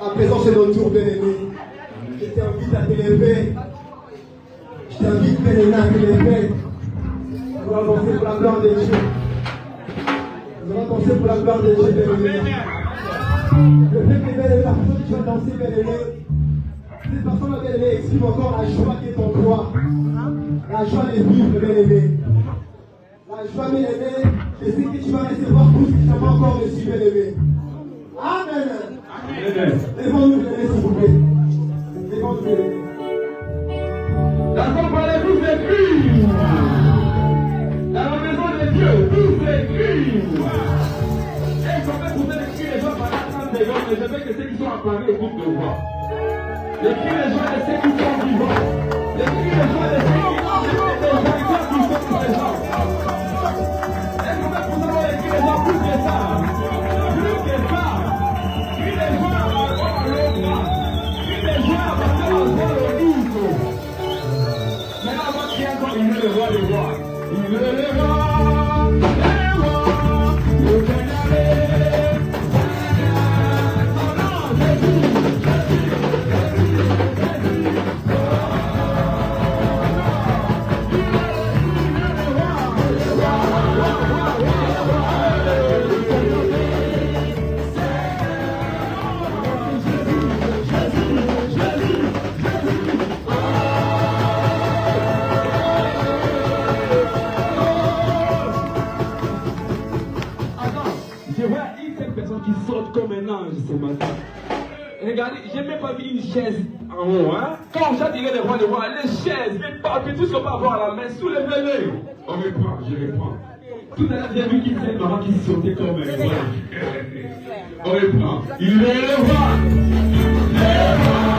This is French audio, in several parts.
À présent, c'est notre tour, bien-aimé. Je t'invite à t'élever. Je t'invite, bien-aimé, à t'élever. Nous allons danser pour la gloire de Dieu. Nous allons danser pour la gloire de Dieu, bien-aimé. Le fait que, bien-aimé, la personne que tu vas danser, bien-aimé, cette personne, bien-aimé, exprime encore la joie qui est en toi. La joie de vivre, bien-aimé. La joie, bien-aimé, je sais que tu vas recevoir tout ce que tu n'as pas encore reçu, bien-aimé. Amen. Lèvons-nous, bien-aimé, s'il vous plaît. Lèvons-nous, bien-aimé. D'accord, parlez tous les cris. Dans la maison de Dieu, tous les cris. Et il faut que vous ayez écrit les gens pendant 30 secondes, mais je veux que ceux qui sont acclamés écoutent de voix. Les cris les gens de ceux qui sont vivants. Les cris les gens de ceux qui sont vivants. Les gens qui sont pour les gens. Et il faut que vous ayez écrit les gens plus que ça. Plus que ça. Cris les gens à la voix à l'autre. Cris les gens à la voix au disque. Maintenant, on va crier encore, il est le roi des rois. Il est le roi. un ange ce matin. Regardez, je n'ai même pas mis une chaise en haut. Hein? Quand j'attirais les rois, les chaises, les papiers, tout ce qu'on peut avoir à la main, soulevez-les. On reprend, je reprends. Tout à l'heure, j'ai vu qu'il disait maman qui sautait comme un roi. On reprend. Il est le roi. Le roi.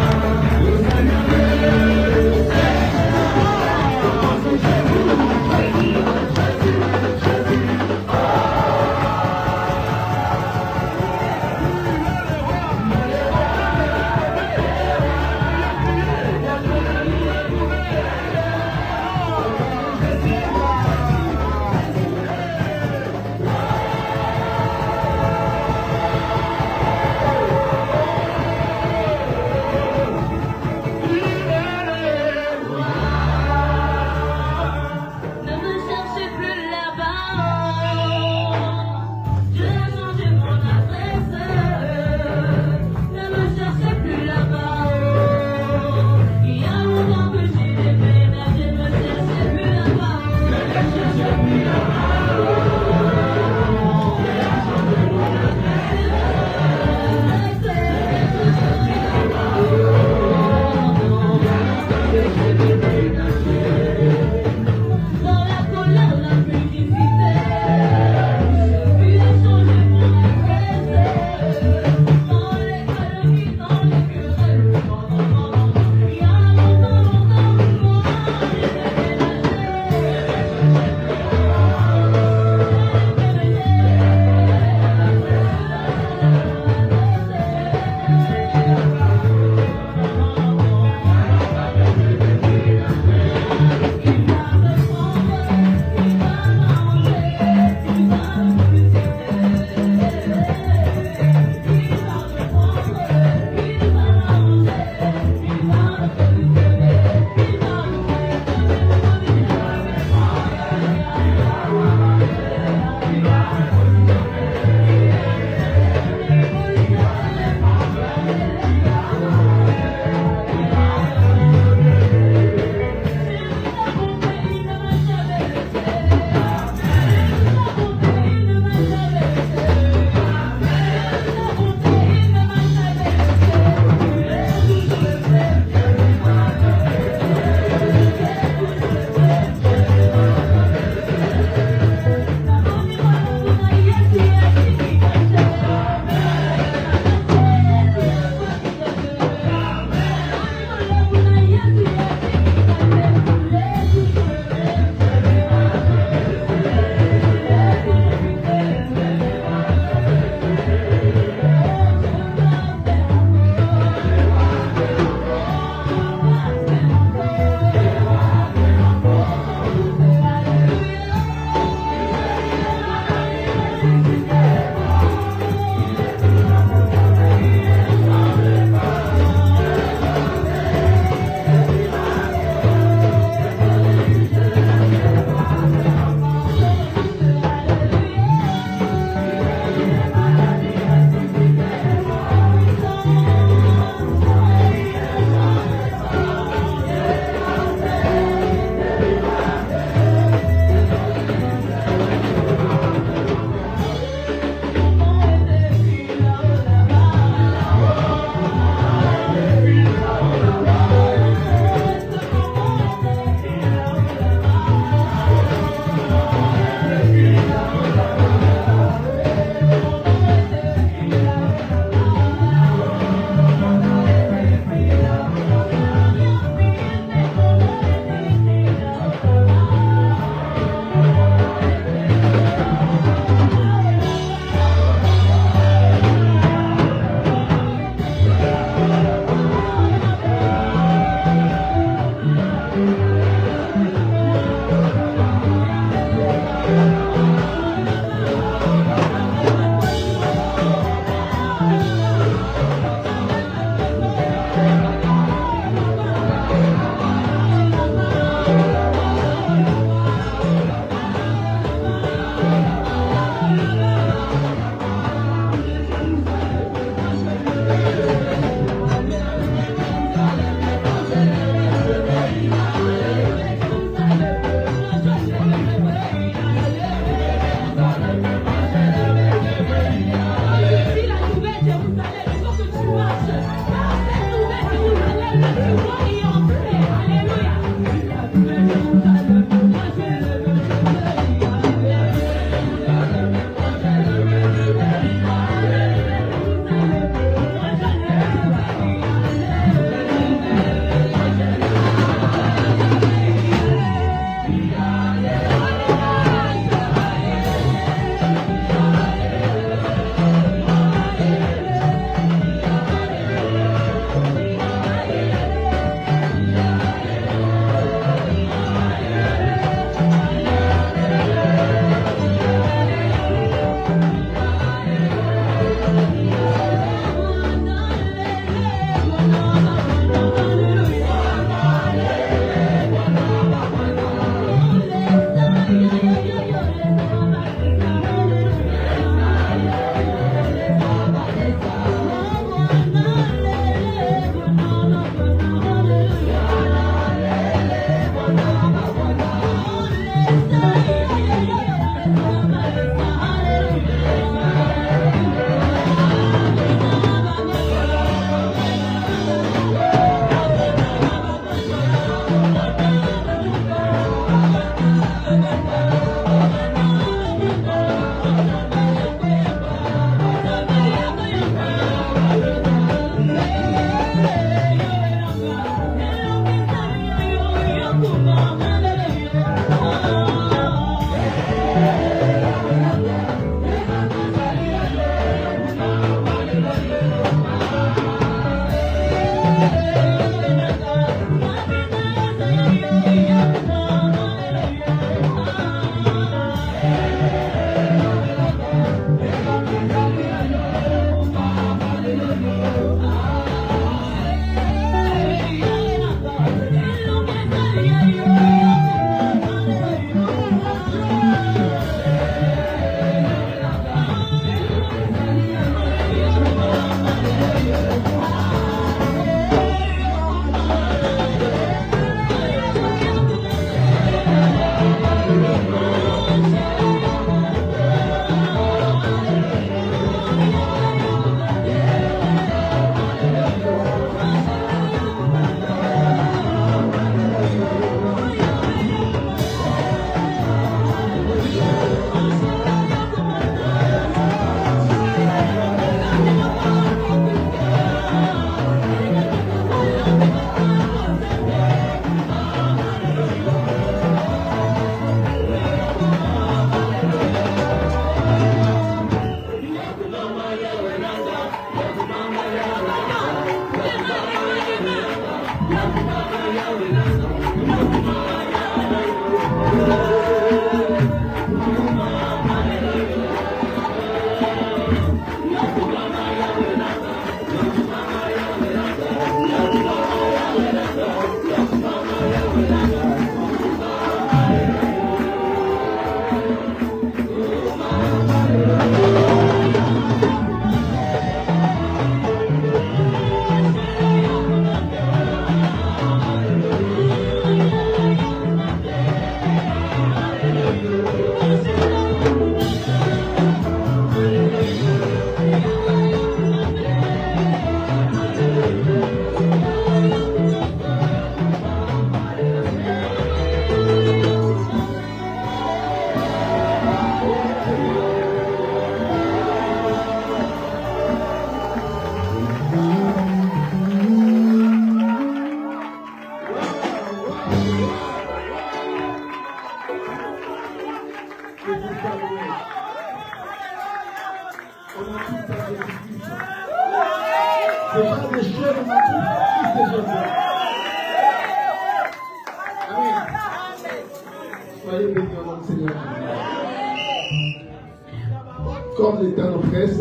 Soyez bénis au nom du Seigneur. Comme le temps nous presse,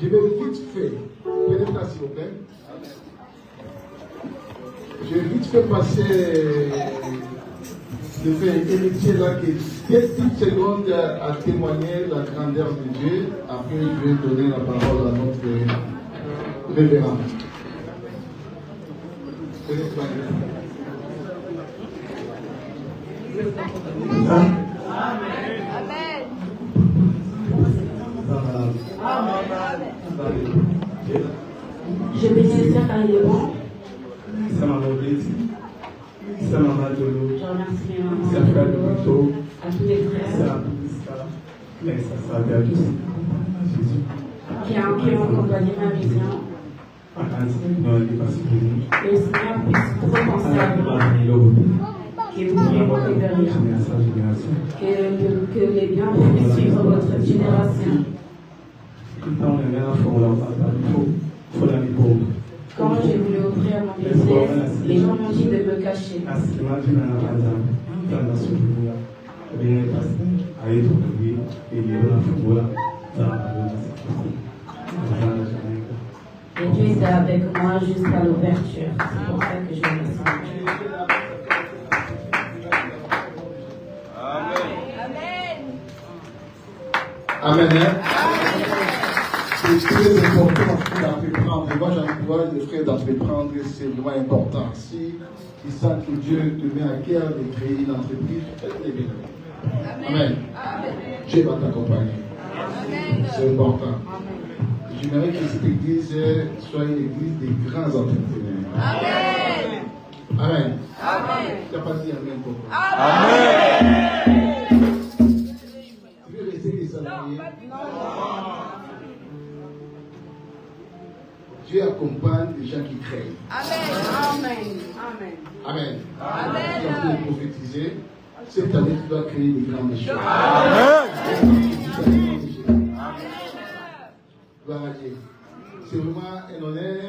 je vais vite fait, prenez place s'il vous plaît. Je vais vite fait passer le frère Héritier là qui est quelques petites secondes à témoigner la grandeur de Dieu. Après, je vais donner la parole à notre révérend. Je bénis ça par le bon. Ça m'a donné, ça m'a donné. Je remercie mes mamans. Ça fait de tout. À tous les frères. Ça mais ça fait à tous. Jésus. Qui ont accompagné ma vision. Que le Seigneur puisse trop penser à vous. Que vous puissiez recueillir. Que les biens puissent suivre votre génération. Quand j'ai voulu ouvrir mon business, les gens m'ont dit de me cacher. Et Dieu était avec moi jusqu'à l'ouverture. C'est pour ça que je me sens Dieu. Amen. C'est très important d'entreprendre. Moi, j'encourage les frères d'entreprendre. C'est vraiment important. Si tu sens que Dieu te met à cœur de créer une entreprise, faites-le bien. Amen. Dieu va t'accompagner. C'est important. J'aimerais que cette église soit une église des grands entrepreneurs. Amen. Amen. Amen. Tu n'as pas dit Amen pourquoi? Amen. Tu veux rester des salariés? Dieu accompagne les gens qui créent. Amen. Amen. Amen. Tu as pu prophétiser. Cette année, tu dois créer des grandes choses. Amen. Gloire à Dieu. C'est vraiment un honneur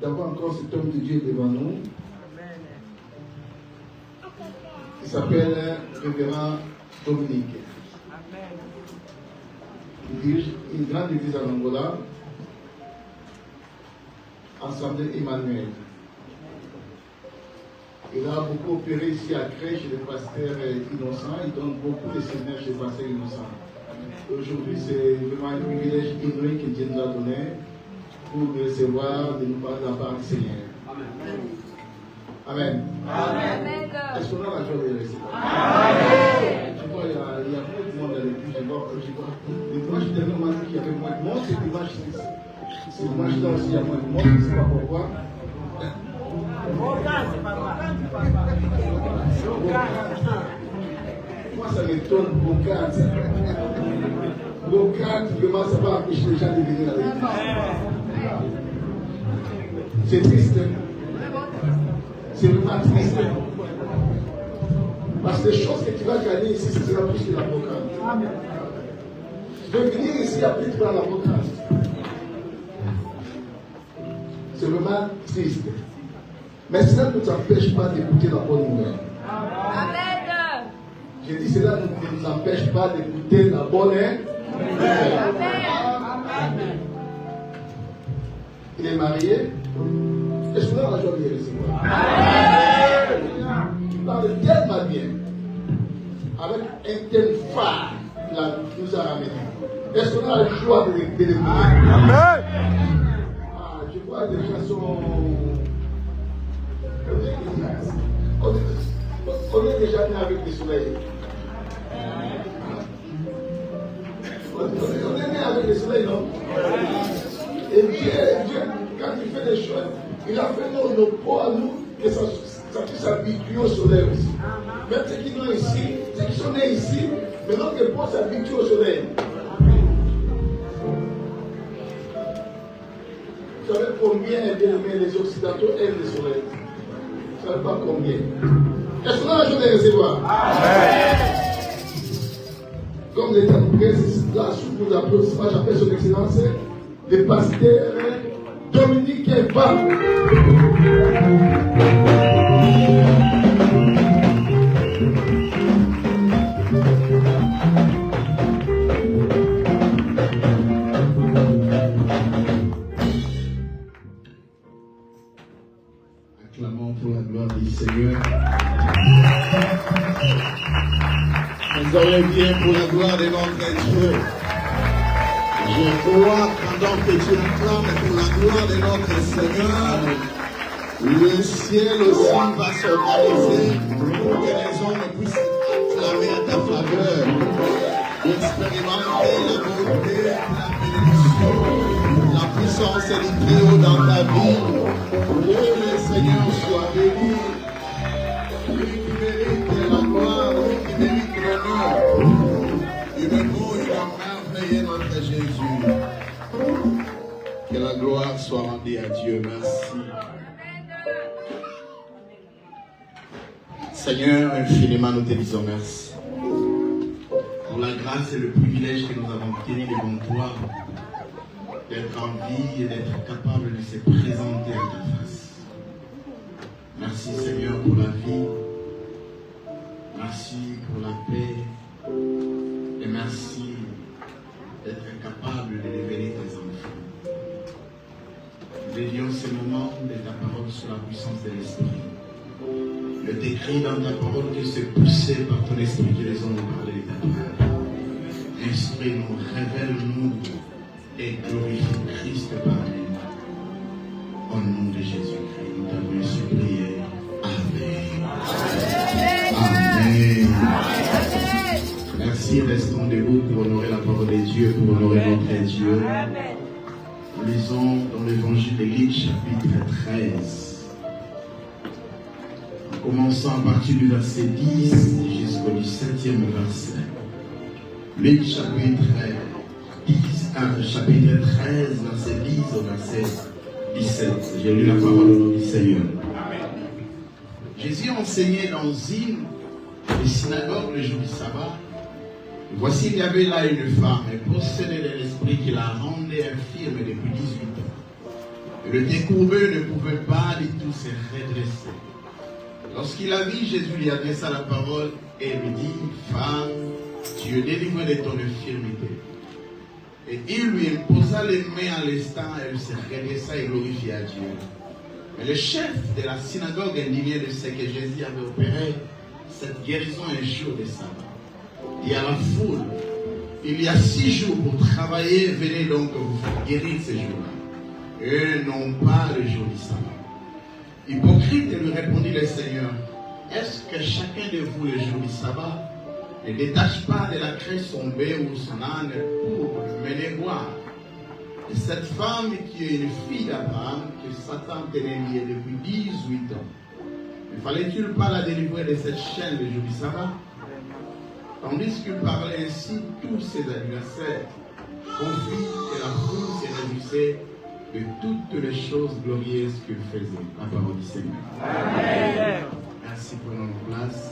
d'avoir encore cet homme de Dieu devant nous. Il s'appelle Révérend Dominique. Il dirige une grande église en Angola, Assemblée Emmanuel. Il a beaucoup opéré ici à Crèche chez le pasteur Innocent. Il donne beaucoup de séminaires chez le pasteur Innocent. Aujourd'hui, c'est vraiment un privilège inouï que Dieu nous a donné pour nous recevoir, de nous parler de la part du Seigneur. Amen. Amen. Est-ce qu'on a la joie de recevoir? Amen. Je vois, il y a beaucoup de monde dans l'église. Je vois, les dimanches derniers, on m'a dit qu'il y avait moins de monde. C'est dimanche-là aussi, il y a moins de monde. Je ne sais pas pourquoi. Moi, ça m'étonne, Bocate. Bocate, vraiment, ça va empêcher les gens de venir à l'église. C'est triste. C'est vraiment triste. Parce que les choses que tu vas gagner ici, ce sera plus que la Bocate. Tu veux venir ici, après tu vas à la Bocate. C'est vraiment triste. Mais cela ne nous empêche pas d'écouter la bonne nouvelle. Amen. J'ai dit cela ne nous empêche pas d'écouter la bonne nouvelle. Amen. Il est marié. Est-ce qu'on a la joie de le recevoir? Amen. Il parle tellement bien. Avec un tel phare qu'il nous a ramené. Est-ce qu'on a la joie de l'écouter? Amen. Je vois des gens sont. On est déjà né avec le soleil. On est né avec le soleil, non? Et Dieu, quand il fait des choses, il a fait nos peaux à nous, que ça puisse s'habituer au soleil aussi. Même ceux qui sont ici, ceux qui sont nés ici, maintenant que les peaux s'habituent au soleil. Vous savez combien les Occidentaux aiment le soleil? Vous ne savez pas combien. Est-ce qu'on a la joie de recevoir? Amen. Comme l'État nous presse, la soupe nous applaudissements, j'appelle son excellence, le pasteur Dominique Eva. auriez bien pour la gloire de notre Dieu. Je crois pendant que tu acclames pour la gloire de notre Seigneur, le ciel aussi va s'organiser pour que les hommes puissent acclamer à ta faveur, expérimenter la beauté, la bénédiction, la puissance et du Très-Haut dans ta vie. Que le Seigneur soit béni. Lui qui mérite la gloire, lui qui mérite l'honneur. Il est beau, il a merveillé notre Jésus. Que la gloire soit rendue à Dieu. Merci. Seigneur, infiniment nous te disons merci pour la grâce et le privilège que nous avons obtenu devant toi d'être en vie et d'être capable de se présenter à ta face. Merci Seigneur pour la vie, merci pour la paix et merci d'être capable de révéler tes enfants. Nous dédions ce moment de ta parole sur la puissance de l'Esprit. Le décrit dans ta parole que c'est poussé par ton esprit que les hommes ont parlé de ta parole. Instruis-nous, révèle-nous et glorifie Christ parmi nous. Au nom de Jésus-Christ, nous t'avons supplié. Amen. Amen. Merci, restons debout pour honorer la parole de Dieu, pour honorer notre Dieu. Nous lisons dans l'évangile de Luc, chapitre 13. Commençons à partir du verset 10 jusqu'au 17e verset. Luc chapitre 13, verset 10 au verset 17. J'ai lu la parole du Seigneur. Jésus enseignait dans une des synagogues le jour du sabbat. Voici, il y avait là une femme possédée de l'esprit qui la rendait infirme depuis 18 ans. Et le décourbé ne pouvait pas du tout se redresser. Lorsqu'il a vu, Jésus lui adressa la parole et lui dit, femme, tu es délivrée de ton infirmité. Et il lui imposa les mains à l'instant, elle se redressa et glorifia Dieu. Mais le chef de la synagogue, indigné de ce que Jésus avait opéré, cette guérison un jour de sabbat, dit à la foule, il y a 6 jours pour travailler, venez donc vous faire guérir ces jours-là, et non pas le jour du sabbat. Hypocrite, lui répondit le Seigneur, est-ce que chacun de vous, le jour du sabbat, ne détache pas de la craie son bœuf ou son âne pour le mener boire? Et cette femme qui est une fille d'Abraham, que Satan tenait liée depuis 18 ans, ne fallait-il pas la délivrer de cette chaîne le jour du sabbat? Tandis qu'il parlait ainsi, tous ses adversaires confient que la foule se réjouissait de toutes les choses glorieuses qu'il faisait. La parole du Seigneur. Amen. Merci pour notre place.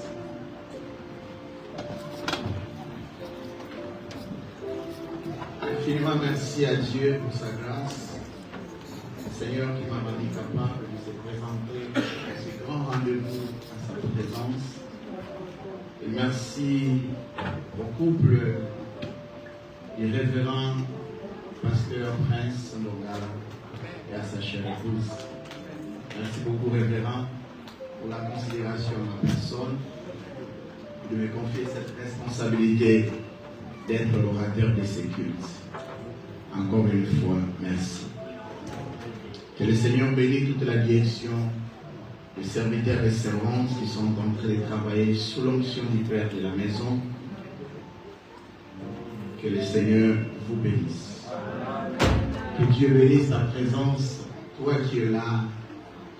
Infiniment merci à Dieu pour sa grâce. Seigneur qui m'a rendu capable de se présenter à ce grand rendez-vous à sa présence. Et merci au couple du révérend pasteur Prince Ndongala et à sa chère épouse. Merci beaucoup, révérend, pour la considération de ma personne et de me confier cette responsabilité d'être l'orateur de ces cultes. Encore une fois, merci. Que le Seigneur bénisse toute la direction des serviteurs et servantes qui sont en train de travailler sous l'onction du Père de la maison. Que le Seigneur vous bénisse. Que Dieu bénisse ta présence, toi qui es là,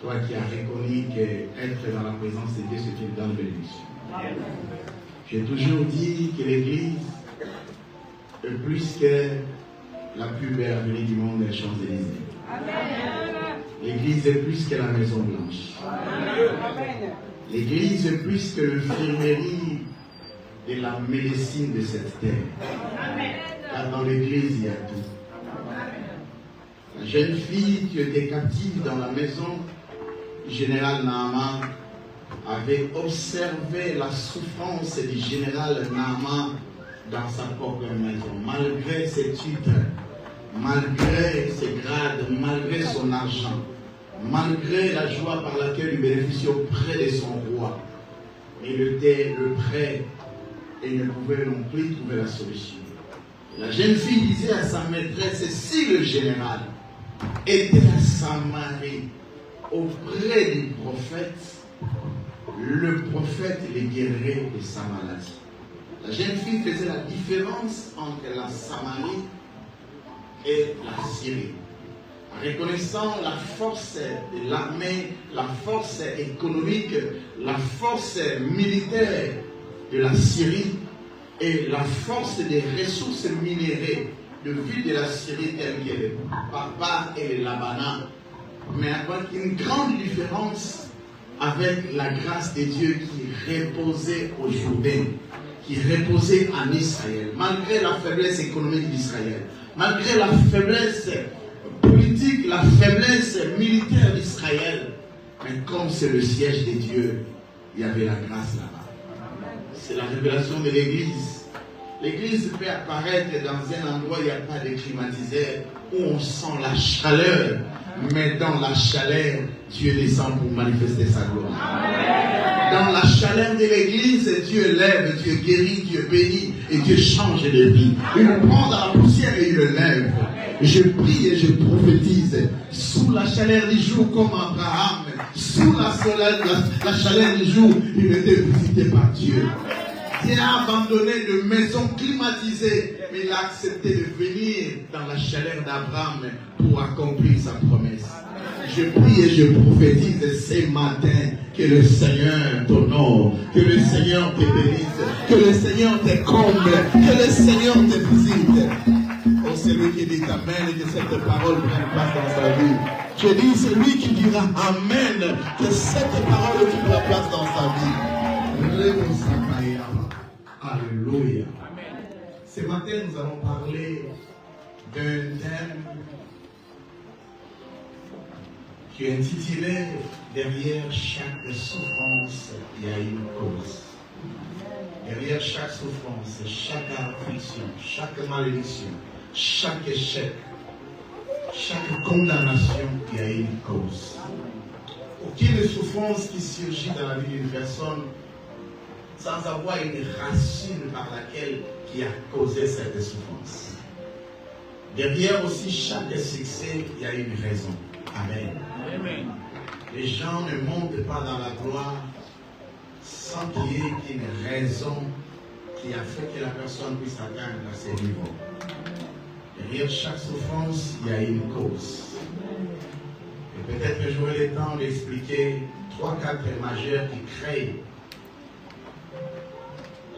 toi qui as reconnu qu'être dans la présence de Dieu, c'est une grande bénédiction. J'ai toujours dit que l'Église est plus que la plus belle avenue du monde des Champs-Élysées. L'Église est plus que la Maison Blanche. L'Église est plus que l'infirmerie de la médecine de cette terre. Car dans l'Église, il y a tout. La jeune fille qui était captive dans la maison du général Naaman avait observé la souffrance du général Naaman dans sa propre maison, malgré ses titres, malgré ses grades, malgré son argent, malgré la joie par laquelle il bénéficiait auprès de son roi. Il était le prêtre et ne pouvait non plus trouver la solution. La jeune fille disait à sa maîtresse, si le général était à Samarie auprès du prophète, le prophète les guérirait de sa maladie. La jeune fille faisait la différence entre la Samarie et la Syrie. En reconnaissant la force de l'armée, la force économique, la force militaire de la Syrie et la force des ressources minérales de ville de la Syrie telles que le Papa et le Labana, mais avec une grande différence avec la grâce de Dieu qui reposait au Jourdain, qui reposait en Israël, malgré la faiblesse économique d'Israël, malgré la faiblesse politique, la faiblesse militaire d'Israël. Mais comme c'est le siège de Dieu, il y avait la grâce là-bas. C'est la révélation de l'Église. L'Église peut apparaître dans un endroit où il n'y a pas de climatiseur, où on sent la chaleur, mais dans la chaleur, Dieu descend pour manifester sa gloire. Dans la chaleur de l'église, Dieu lève, Dieu guérit, Dieu bénit et Dieu change de vie. Il nous prend dans la poussière et il le lève. Je prie et je prophétise sous la chaleur du jour comme Abraham, sous la chaleur du jour, il était visité par Dieu. Dieu a abandonné de maison climatisée, mais il a accepté de venir dans la chaleur d'Abraham pour accomplir sa promesse. Je prie et je prophétise ce matin que le Seigneur t'honore, que le Seigneur te bénisse, que le Seigneur te comble, que le Seigneur te visite. Oh, c'est lui qui dit Amen et que cette parole prenne place dans sa vie. Je dis, c'est lui qui dira Amen, que cette parole prenne place dans sa vie. Alléluia. Ce matin, nous allons parler d'un thème qui est intitulé Derrière chaque souffrance, il y a une cause. Derrière chaque souffrance, chaque affliction, chaque malédiction, chaque échec, chaque condamnation, il y a une cause. Aucune souffrance qui surgit dans la vie d'une personne sans avoir une racine par laquelle qui a causé cette souffrance. Derrière aussi chaque succès, il y a une raison. Amen. Amen. Les gens ne montent pas dans la gloire sans qu'il y ait une raison qui a fait que la personne puisse atteindre à ces niveaux. Derrière chaque souffrance, il y a une cause. Et peut-être que j'aurai le temps d'expliquer 3-4 majeurs qui créent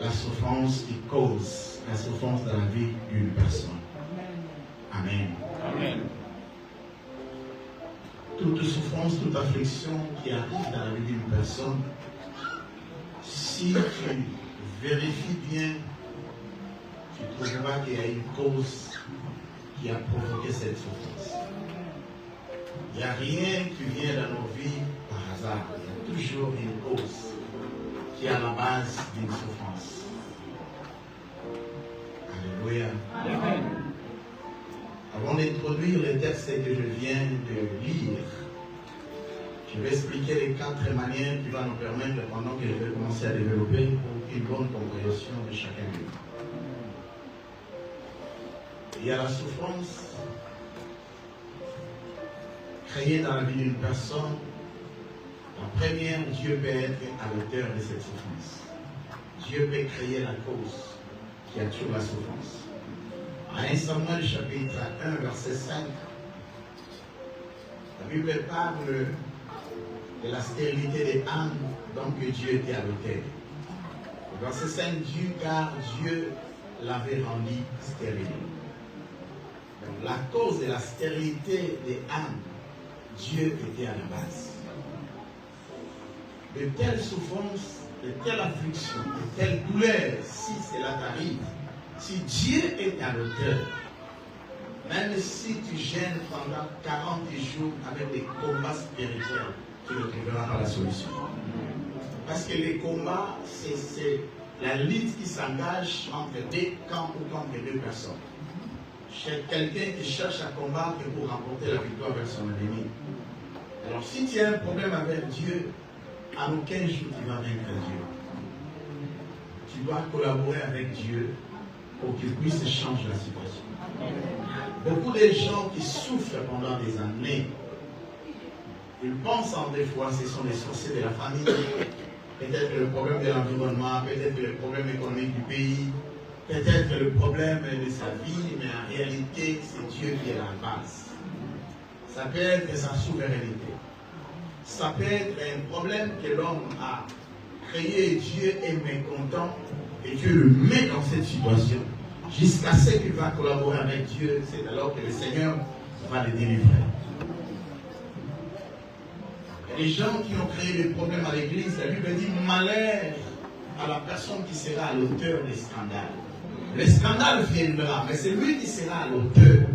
la souffrance, qui cause la souffrance dans la vie d'une personne. Amen. Amen. Toute souffrance, toute affliction qui arrive dans la vie d'une personne, si tu vérifies bien, tu trouveras qu'il y a une cause qui a provoqué cette souffrance. Il n'y a rien qui vient dans nos vies par hasard. Il y a toujours une cause qui est à la base d'une souffrance. Alléluia. Amen. Avant d'introduire le texte que je viens de lire, je vais expliquer les 4 manières qui vont nous permettre, pendant que je vais commencer à développer, pour une bonne compréhension de chacun de nous. Il y a la souffrance créée dans la vie d'une personne. La première, Dieu peut être à l'auteur de cette souffrance. Dieu peut créer la cause qui a toujours la souffrance. À 1 Samuel chapitre 1, verset 5, la Bible parle de la stérilité des âmes, donc Dieu était à l'auteur. Verset 5 dit car Dieu l'avait rendu stérile. Donc, la cause de la stérilité des âmes, Dieu était à la base. De telles souffrances, de telles afflictions, de telles douleurs, si cela t'arrive, si Dieu est à l'auteur, même si tu gênes pendant 40 jours avec des combats spirituels, tu ne trouveras pas la solution. Parce que les combats, c'est la lutte qui s'engage entre 2 camps ou entre 2 personnes. Chez quelqu'un qui cherche à combattre pour remporter la victoire vers son ennemi. Alors si tu as un problème avec Dieu, en aucun jour tu vas vaincre Dieu. tu dois collaborer avec Dieu pour qu'il puisse changer la situation. Beaucoup de gens qui souffrent pendant des années, ils pensent en des fois que ce sont les sorciers de la famille, peut-être le problème de l'environnement, peut-être le problème économique du pays, peut-être le problème de sa vie, mais en réalité, c'est Dieu qui est la base. Ça peut être sa souveraineté. Ça peut être un problème que l'homme a créé, Dieu est mécontent, et Dieu le met dans cette situation. Jusqu'à ce qu'il va collaborer avec Dieu, c'est alors que le Seigneur va le délivrer. Il y a des gens qui ont créé des problèmes à l'église, la Bible dit malheur à la personne qui sera à l'auteur des scandales. Le scandale viendra, mais c'est lui qui sera à l'auteur.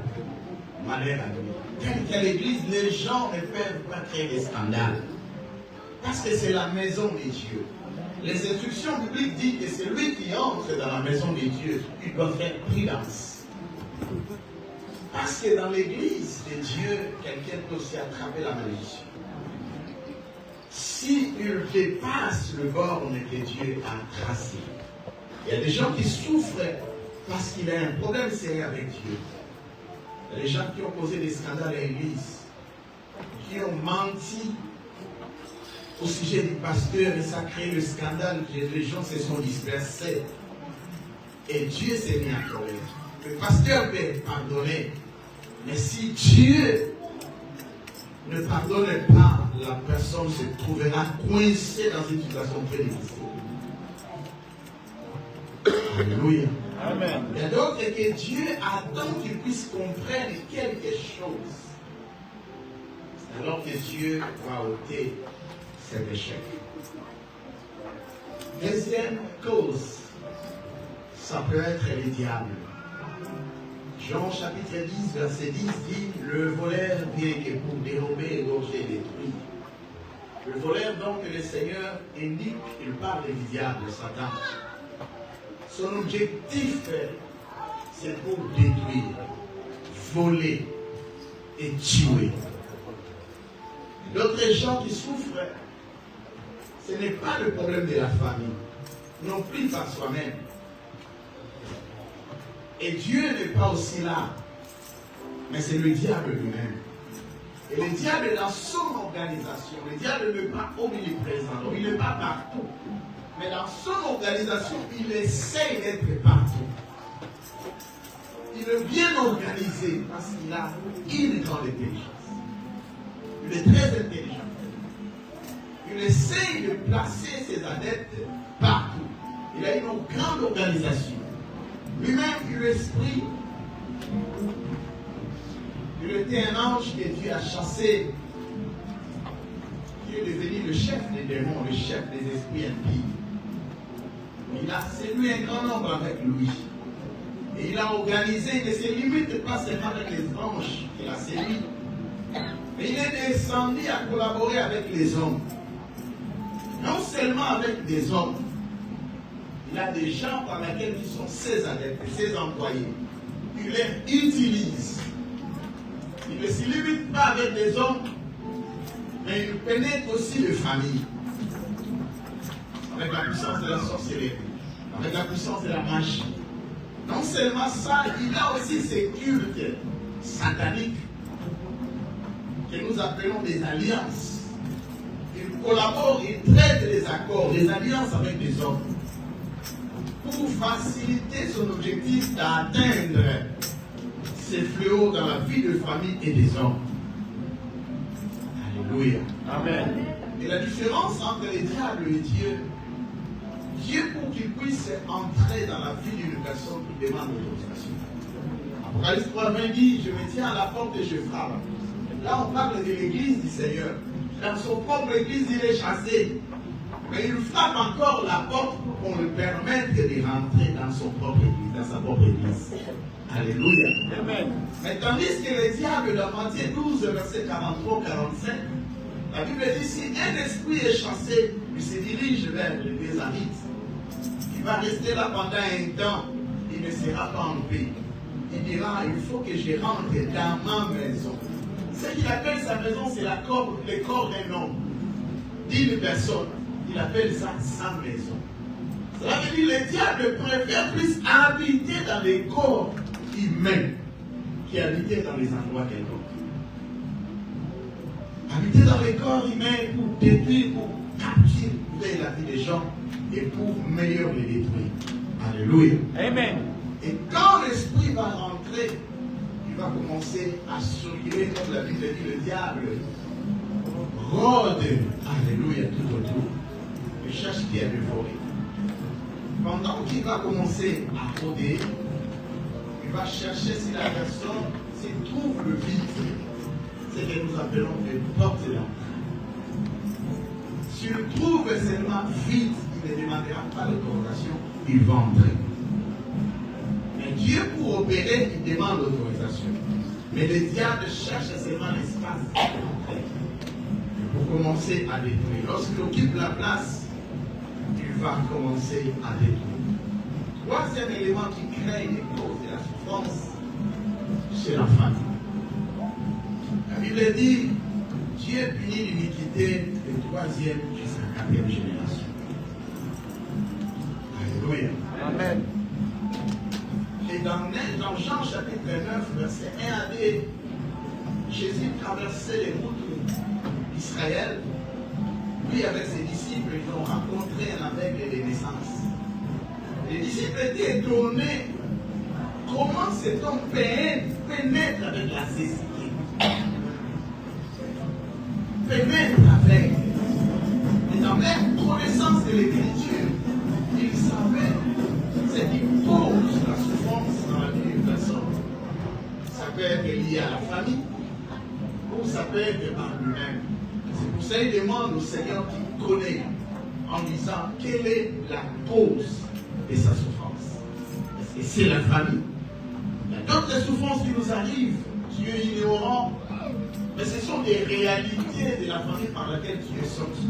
Malheur à lui. Tel qu'à l'église, les gens ne peuvent pas créer des scandales. Parce que c'est la maison de Dieu. Les instructions bibliques disent que celui qui entre dans la maison de Dieu, il doit faire prudence. Parce que dans l'église de Dieu, quelqu'un peut aussi attraper la malédiction. S'il dépasse le borne que Dieu a tracé. Il y a des gens qui souffrent parce qu'il a un problème sérieux avec Dieu. Il y a des gens qui ont causé des scandales à l'église, qui ont menti au sujet du pasteur et ça a créé le scandale, les gens se sont dispersés. Et Dieu s'est mis en colère. Le pasteur peut pardonner, mais si Dieu ne pardonne pas, la personne se trouvera coincée dans une situation très difficile. Alléluia. Amen. Il y a d'autres que Dieu attend qu'ils puissent comprendre quelque chose. C'est alors que Dieu va ôter cet échec. Deuxième cause, ça peut être le diable. Jean chapitre 10, verset 10 dit, le voleur vient que pour dérober, égorger, détruire. Le voleur, donc, le Seigneur indique, il parle du diable, Satan. Son objectif, c'est pour détruire, voler et tuer. D'autres gens qui souffrent, ce n'est pas le problème de la famille, non plus par soi-même. Et Dieu n'est pas aussi là, mais c'est le diable lui-même. Et le diable, dans son organisation, le diable n'est pas omniprésent, donc il n'est pas partout. Mais dans son organisation, il essaie d'être partout. Il est bien organisé parce qu'il a une grande intelligence. Il est très intelligent. Il essaie de placer ses adeptes partout. Il a une grande organisation. Lui-même, l'esprit, il était un ange que Dieu a chassé. Dieu est devenu le chef des démons, le chef des esprits impies. Il a séduit un grand nombre avec lui. Et il a organisé, il ne se limite pas seulement avec les anges qu'il a séduit, mais il est descendu à collaborer avec les hommes. Non seulement avec des hommes, il a des gens par lesquels ils sont ses adeptes, ses employés. Il les utilise. Il ne se limite pas avec des hommes, mais il pénètre aussi les familles. Avec la puissance de la sorcellerie, avec la puissance de la magie. Non seulement ça, il a aussi ces cultes sataniques que nous appelons des alliances. Il collabore, il traite des accords, des alliances avec des hommes pour faciliter son objectif d'atteindre ces fléaux dans la vie de famille et des hommes. Alléluia. Amen. Et la différence entre les diables et Dieu, Dieu, pour qu'il puisse entrer dans la vie d'une personne, il demande l'autorisation. Apocalypse 3:20 dit, je me tiens à la porte et je frappe. Là, on parle de l'église du Seigneur. Dans son propre église, il est chassé. Mais il frappe encore la porte pour qu'on lui permette de rentrer dans son propre église, dans sa propre église. Alléluia. Amen. Mais tandis que le diable, dans Matthieu 12, verset 43-45, la Bible dit, si un esprit est chassé, il se dirige vers les Amites. Il va rester là pendant un temps, il ne sera pas en paix. Il dira, il faut que je rentre dans ma maison. Ce qu'il appelle sa maison, c'est le corps d'un homme, d'une personne. Il appelle ça sa maison. Cela veut dire que le diable préfère plus habiter dans les corps humains qu'habiter dans les endroits quelconques. Habiter dans les corps humains pour détruire, pour capturer la vie des gens et pour meilleur les détruire. Alléluia. Amen. Et quand l'esprit va rentrer, il va commencer à sourire, comme la Bible dit, le diable rôde, alléluia, tout autour, et cherche qui est dévoré. Pendant qu'il va commencer à rôder, il va chercher si la personne s'il trouve le vide, c'est ce que nous appelons une porte d'entrée. S'il trouve seulement vide, il ne demandera pas l'autorisation, il va entrer. Mais Dieu, pour opérer, il demande l'autorisation. Mais le diable cherche seulement l'espace d'entrée pour commencer à détruire. Lorsqu'il occupe la place, il va commencer à détruire. Troisième élément qui crée les causes de la souffrance, c'est la famille. La Bible dit, Dieu punit l'iniquité de troisième jusqu'à quatrième génération. Alléluia. Amen. Et dans Jean chapitre 9, verset 1 à 2, Jésus traversait les routes d'Israël. Lui, avec ses disciples, ils ont rencontré un aveugle de naissance. Les disciples étaient étonnés. Comment cet homme peut naître avec la cécité? Peut naître avec. Et dans même connaissance de l'écriture, ils savaient ce qui cause la souffrance dans la vie d'une personne. Ça peut être lié à la famille, ou ça peut être par lui-même. C'est pour ça qu'il demande au Seigneur qui connaît, en disant quelle est la cause de sa souffrance. Est-ce que c'est la famille? Il y a d'autres souffrances qui nous arrivent, Dieu est ignorant, mais ce sont des réalités de la famille par laquelle tu es sorti.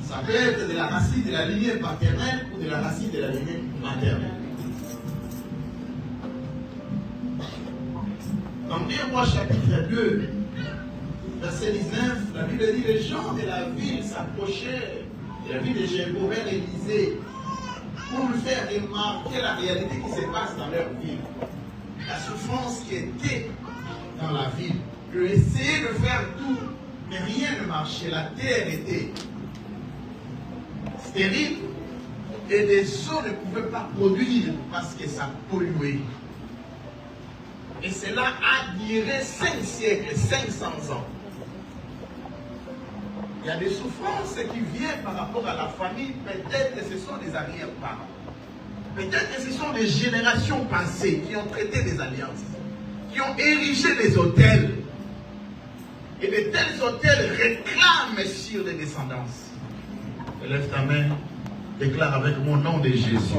Ça peut être de la racine de la lignée paternelle ou de la racine de la lignée maternelle. Dans 1 Roi chapitre 2, verset 19, la Bible dit les gens de la ville s'approchaient de la ville de Jéhovah et disaient pour lui faire remarquer la réalité qui se passe dans leur ville. La souffrance qui était dans la ville. Ils essayaient de faire tout, mais rien ne marchait. La terre était stérile et les eaux ne pouvaient pas produire parce que ça polluait. Et cela a duré 5 siècles, 500 ans. Il y a des souffrances qui viennent par rapport à la famille, peut-être que ce sont des arrière-parents. Peut-être que ce sont des générations passées qui ont traité des alliances, qui ont érigé des hôtels. Et de tels hôtels réclament sur les descendances. Lève ta main, déclare avec mon nom de Jésus.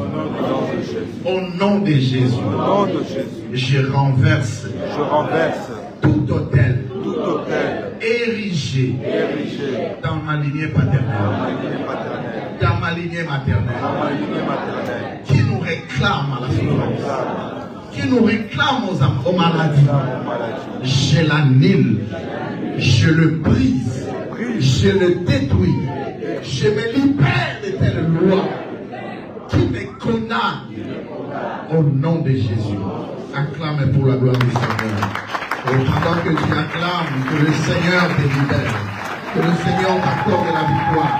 Au nom de Jésus. Je renverse tout hôtel érigé dans ma lignée paternelle, dans ma lignée maternelle, qui nous réclame à la souffrance, qui nous réclame aux maladies. Je l'annule, je le brise, je le détruis, je me libère de telles lois qui me condamnent au nom de Jésus. Acclame pour la gloire du Seigneur. Et pendant que tu acclames, que le Seigneur te libère, que le Seigneur t'accorde la victoire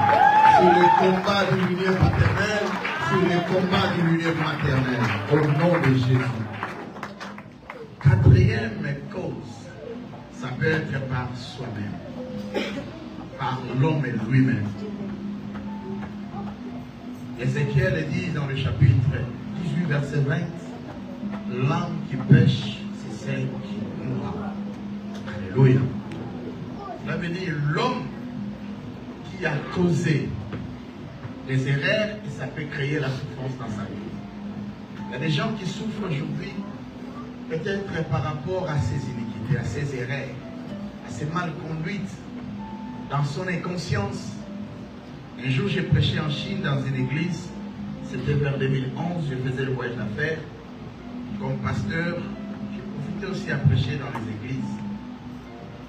sur les combats du milieu paternel, sur les combats du milieu maternel, au nom de Jésus. Quatrième cause, ça peut être par soi-même, par l'homme lui-même. Ézéchiel dit dans le chapitre 18, verset 20, l'âme qui pêche, c'est celle qui mourra. Alléluia. Cela veut dire l'homme qui a causé les erreurs et ça peut créer la souffrance dans sa vie. Il y a des gens qui souffrent aujourd'hui, peut-être par rapport à ses iniquités, à ses erreurs, à ses mal conduites, dans son inconscience. Un jour, j'ai prêché en Chine dans une église. C'était vers 2011, je faisais le voyage d'affaires. Comme pasteur, j'ai profité aussi à prêcher dans les églises.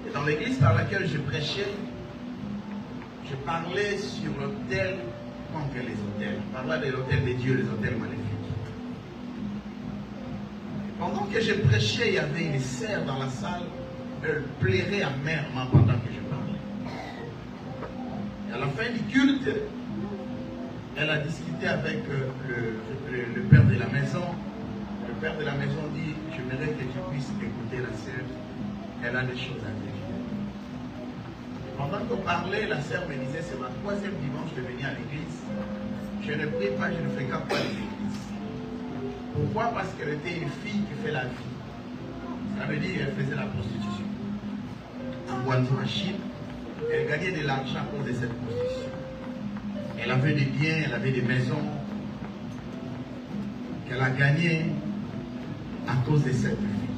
Et dans l'église par laquelle je prêchais, je parlais sur le thème contre les hôtels. On parlait de l'hôtel de Dieu, les hôtels maléfiques. Pendant que je prêchais, il y avait une sœur dans la salle. Elle plairait amèrement pendant que je parlais. Et à la fin du culte, elle a discuté avec le père de la maison. Le père de la maison dit, j'aimerais que tu puisses écouter la sœur. Elle a des choses à dire. Pendant qu'on parlait, la sœur me disait, c'est ma 3e dimanche de venir à l'église. Je ne prie pas, je ne fréquente pas les églises. Pourquoi? Parce qu'elle était une fille qui fait la vie. Ça veut dire qu'elle faisait la prostitution. En Guantanamo, elle gagnait de l'argent à cause de cette prostitution. Elle avait des biens, elle avait des maisons qu'elle a gagnées à cause de cette vie.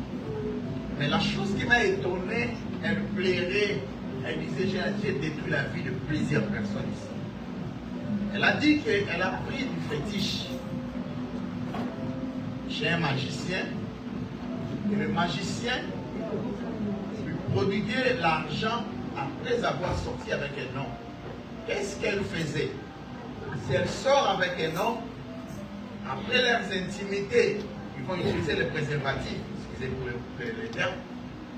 Mais la chose qui m'a étonné, elle plairait, elle disait, j'ai détruit la vie de plusieurs personnes ici. Elle a dit qu'elle a pris du fétiche chez un magicien, et le magicien lui prodiguait l'argent après avoir sorti avec un homme. Qu'est-ce qu'elle faisait? Si elle sort avec un homme, après leurs intimités, ils vont utiliser le préservatif, excusez pour le terme,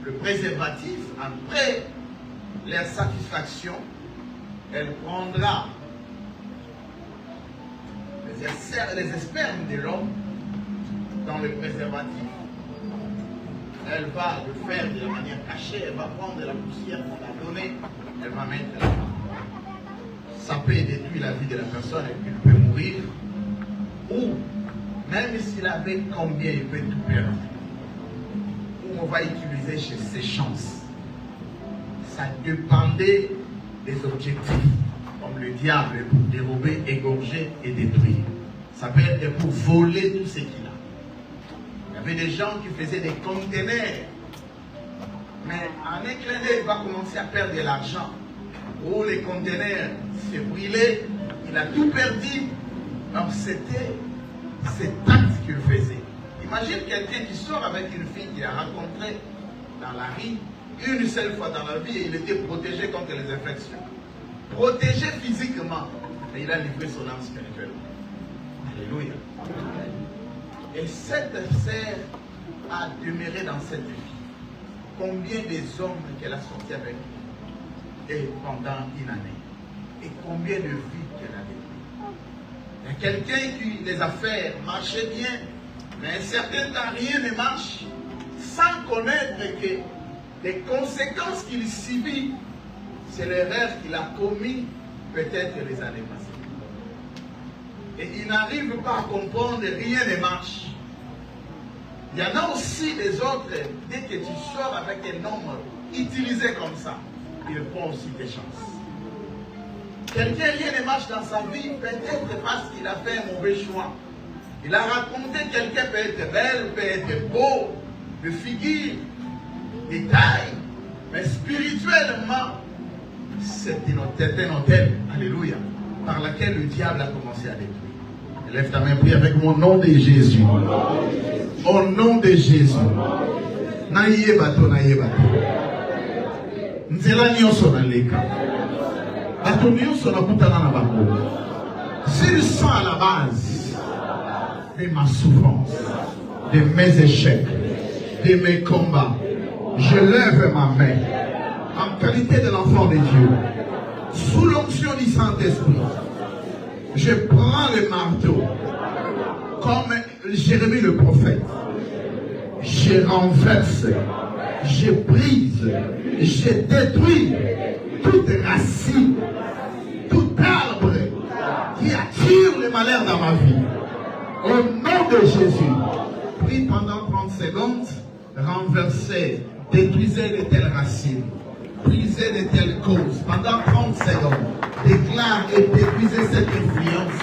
le préservatif, après leur satisfaction, elle prendra les spermes de l'homme dans le préservatif. Elle va le faire de la manière cachée, elle va prendre de la poussière qu'on a donnée, elle va mettre là-bas. Ça peut détruire la vie de la personne et puis il peut mourir. Ou, même s'il avait combien, il peut tout perdre. Ou on va utiliser chez ses chances. Ça dépendait des objectifs. Comme le diable est pour dérober, égorger et détruire. Ça peut être pour voler tout ce qu'il a. Il y avait des gens qui faisaient des conteneurs. Mais en un clin d'œil, il va commencer à perdre de l'argent. Où les conteneurs s'est brûlé, il a tout perdu. Donc c'était cet acte qu'il faisait. Imagine quelqu'un qui sort avec une fille qu'il a rencontrée dans la rue, une seule fois dans la vie, et il était protégé contre les infections. Protégé physiquement, mais il a livré son âme spirituellement. Alléluia. Et cette sœur a demeuré dans cette vie. Combien des hommes qu'elle a sortis avec elle et pendant une année? Et combien de vies qu'elle a vécues? Il y a quelqu'un qui, les affaires marchaient bien, mais un certain temps, rien ne marche, sans connaître que les conséquences qu'il subit, c'est l'erreur qu'il a commis peut-être les années passées. Et il n'arrive pas à comprendre, rien ne marche. Il y en a aussi des autres, dès que tu sors avec un homme utilisé comme ça, il prend aussi tes chances. Quelqu'un, rien ne marche dans sa vie, peut-être parce qu'il a fait un mauvais choix. Il a raconté quelqu'un peut être belle, peut être beau, de figure, de taille, mais spirituellement, c'est un hôtel, alléluia, par laquelle le diable a commencé à détruire. Lève ta main, prie avec mon nom de Jésus. Au nom de Jésus. Naïe bato, naïe bato. Nzela nyonso na leka. Bato nyonso na kutana na bako. S'il sent à la base de ma souffrance, de mes échecs, de mes combats, je lève ma main en qualité de l'enfant de Dieu, sous l'onction du Saint-Esprit. Je prends le marteau comme Jérémie le prophète. Je renverse, je brise, je détruis toute racine, tout arbre qui attire le malheur dans ma vie. Au nom de Jésus, prie pendant 30 secondes, renversez, détruisez de telles racines, brisez de telles causes. Pendant 30 secondes, déclare et détruisez cette influence.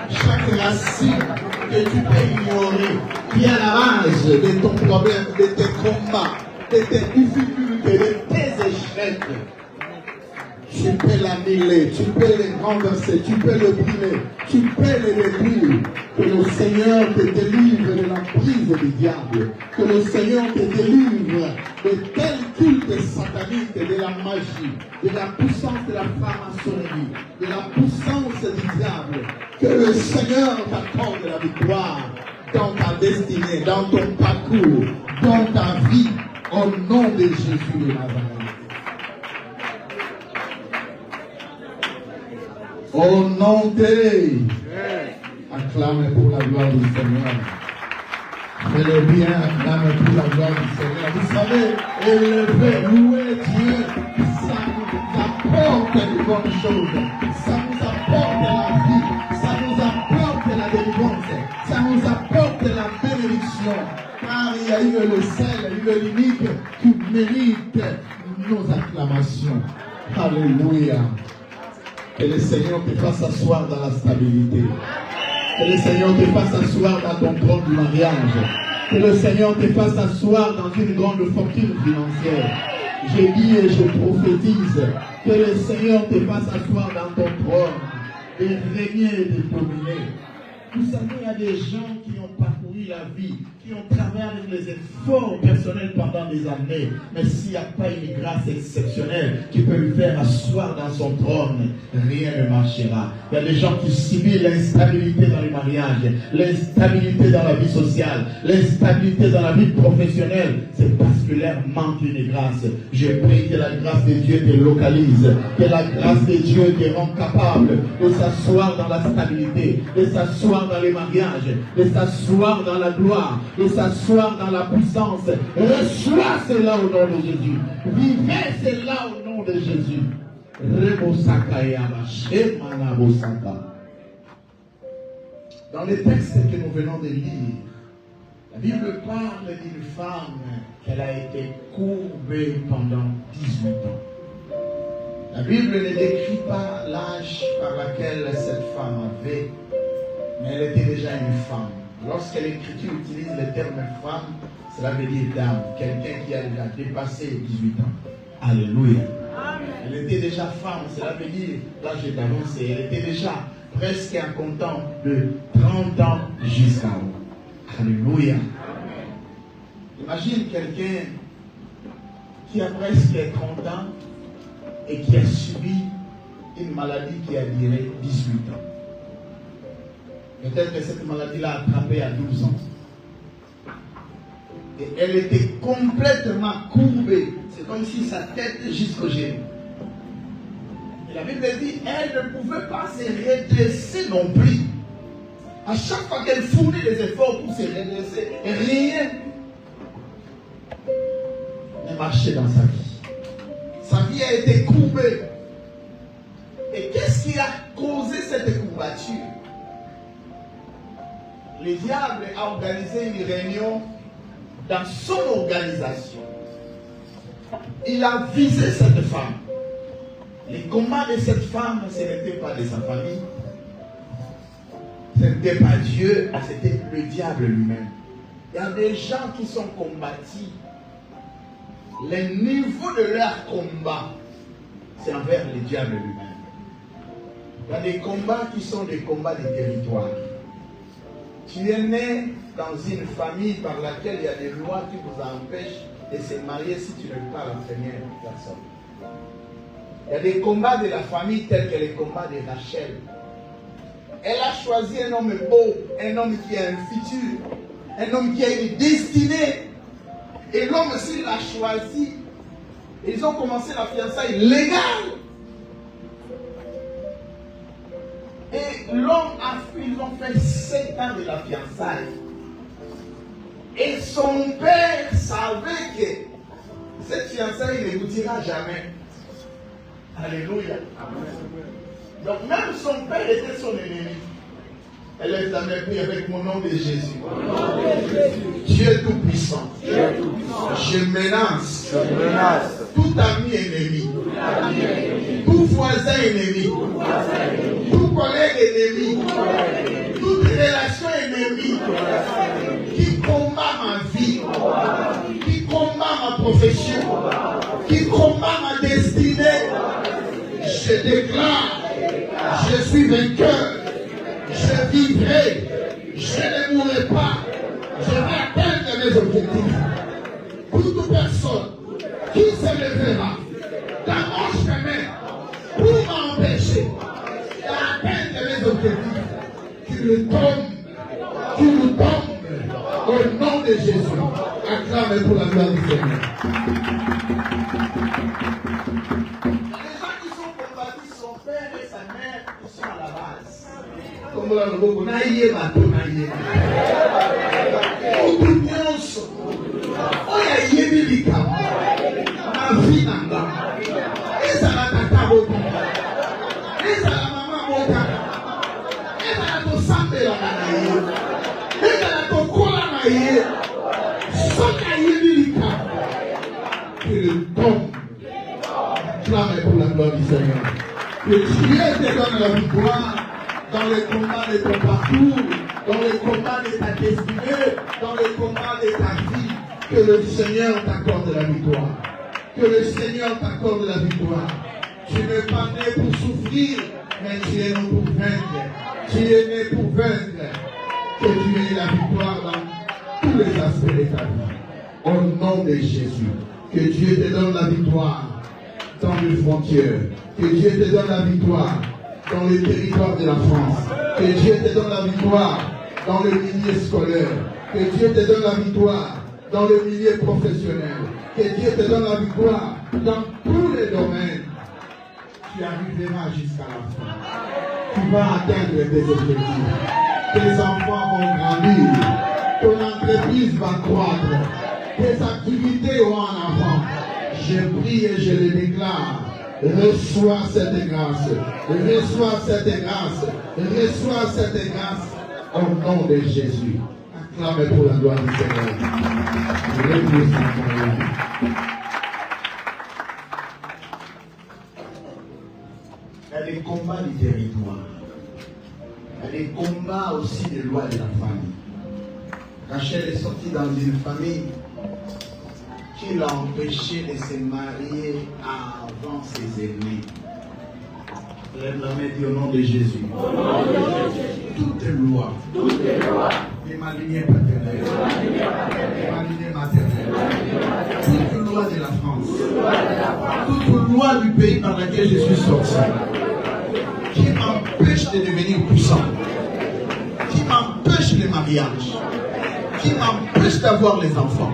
Chaque racine que tu peux ignorer, qui est à la base de ton problème, de tes combats, de tes difficultés, de tes échecs, Tu peux l'annuler, tu peux le renverser, tu peux le brûler, tu peux le détruire. Que le Seigneur te délivre de la prise du diable. Que le Seigneur te délivre de tel culte satanique, de la magie, de la puissance de la franc-maçonnerie, de la puissance du diable. Que le Seigneur t'accorde la victoire dans ta destinée, dans ton parcours, dans ta vie, au nom de Jésus de Nazareth. Au nom de... Acclame pour la gloire du Seigneur. Fais-le bien, acclame pour la gloire du Seigneur. Vous savez, élever, louer Dieu, ça nous apporte de bonnes choses. Ça nous apporte la vie. Ça nous apporte la délivrance. Ça nous apporte la bénédiction. Car il y a eu le seul, il y a eu l'unique qui mérite nos acclamations. Alléluia. Que le Seigneur te fasse asseoir dans la stabilité. Que le Seigneur te fasse asseoir dans ton trône du mariage. Que le Seigneur te fasse asseoir dans une grande fortune financière. Je dis et je prophétise que le Seigneur te fasse asseoir dans ton trône et régner et de dominer. Vous savez, il y a des gens qui ont parcouru la vie, qui ont travaillé avec les efforts personnels pendant des années. Mais s'il n'y a pas une grâce exceptionnelle qui peut le faire asseoir dans son trône, rien ne marchera. Il y a des gens qui subissent l'instabilité dans les mariages, l'instabilité dans la vie sociale, l'instabilité dans la vie professionnelle. C'est parce que leur manque une grâce. Je prie que la grâce de Dieu te localise, que la grâce de Dieu te rend capable de s'asseoir dans la stabilité, de s'asseoir dans les mariages, de s'asseoir dans la gloire, de s'asseoir dans la puissance. Reçois cela au nom de Jésus. Vivez cela au nom de Jésus. Dans les textes que nous venons de lire, la Bible parle d'une femme qu'elle a été courbée pendant 18 ans. La Bible ne décrit pas l'âge par lequel cette femme avait, mais elle était déjà une femme. Lorsque l'Écriture utilise le terme femme, cela veut dire dame, quelqu'un qui a déjà dépassé 18 ans. Alléluia. Amen. Elle était déjà femme, cela veut dire l'âge est avancé. Elle était déjà presque en comptant de 30 ans jusqu'à haut. Alléluia. Amen. Imagine quelqu'un qui a presque 30 ans et qui a subi une maladie qui a duré 18 ans. Peut-être que cette maladie l'a attrapée à 12 ans. Et elle était complètement courbée. C'est comme si sa tête jusqu'au genou. Et la Bible dit, elle ne pouvait pas se redresser non plus. À chaque fois qu'elle fournit des efforts pour se redresser, rien ne marchait dans sa vie. Sa vie a été courbée. Et qu'est-ce qui a causé cette courbature? Le diable a organisé une réunion dans son organisation. Il a visé cette femme. Les combats de cette femme, ce n'était pas de sa famille. Ce n'était pas Dieu, c'était le diable lui-même. Il y a des gens qui sont combattus. Le niveau de leur combat, c'est envers le diable lui-même. Il y a des combats qui sont des combats de territoire. Tu es né dans une famille par laquelle il y a des lois qui vous empêchent de se marier si tu n'es pas la première personne. Il y a des combats de la famille tels que les combats de Rachel. Elle a choisi un homme beau, un homme qui a un futur, un homme qui a une destinée. Et l'homme aussi l'a choisi. Ils ont commencé la fiançailles légale. Et l'homme ils ont fait 7 ans de la fiançaille. Et son père savait que cette fiançaille ne goûtira jamais. Alléluia. Donc même son père était son ennemi. Élève ta main, prie avec mon nom de Jésus. Dieu Tout-Puissant. Je menace tout ami ennemi, tout voisin ennemi, tout collègue ennemi, toute relation ennemie qui combat ma vie, qui combat ma profession, qui combat ma destinée. Je déclare, je suis vainqueur, je vivrai, je ne mourrai pas, je vais atteindre mes objectifs. Pour toute personne qui se lèvera dans mon chemin pour m'empêcher d'atteindre mes objectifs, qu'il tombe au nom de Jésus. Acclamez pour la gloire du Seigneur. Les gens qui sont combattus, son père et sa mère, ils sont à la base. Comme là, nous naïe bateau, naïe. Au bout on y a yébilika. Ma vie n'a pas. Et ça n'a pas ta beauté. Et ça n'a pas ma beauté. Et ça n'a pas sambe la naïe. Et ça n'a pas kola naïe. Sans yébilika. Qu'il tombe. Clamez pour la gloire du Seigneur. Que Dieu te donne la victoire dans les combats de ton parcours, dans les combats de ta destinée, dans les combats de ta vie. Que le Seigneur t'accorde la victoire. Que le Seigneur t'accorde la victoire. Tu n'es pas né pour souffrir, mais tu es né pour vaincre. Tu es né pour vaincre. Que tu aies la victoire dans tous les aspects de ta vie. Au nom de Jésus. Que Dieu te donne la victoire dans les frontières. Que Dieu te donne la victoire dans les territoires de la France. Que Dieu te donne la victoire dans le milieu scolaire. Que Dieu te donne la victoire dans le milieu professionnel. Que Dieu te donne la victoire dans tous les domaines. Tu arriveras jusqu'à la fin. Tu vas atteindre tes objectifs. Tes enfants vont grandir. Ton entreprise va croître. Tes activités auront un enfant. Je prie et je le déclare. Reçois cette grâce. Reçois cette grâce. Reçois cette grâce au nom de Jésus. Acclamez pour la gloire du Seigneur. Il y a des combats du territoire. Il y a des combats aussi des lois de la famille. Rachel est sortie dans une famille qui l'a empêché de se marier avant ses aînés. Lève la main, dit au nom de Jésus. Toutes lois de ma lignée paternelle, de ma lignée maternelle, toute loi de la France, toute loi du pays par lequel je suis sorti, qui m'empêche de devenir puissant, qui m'empêche le mariage, qui m'empêche d'avoir les enfants,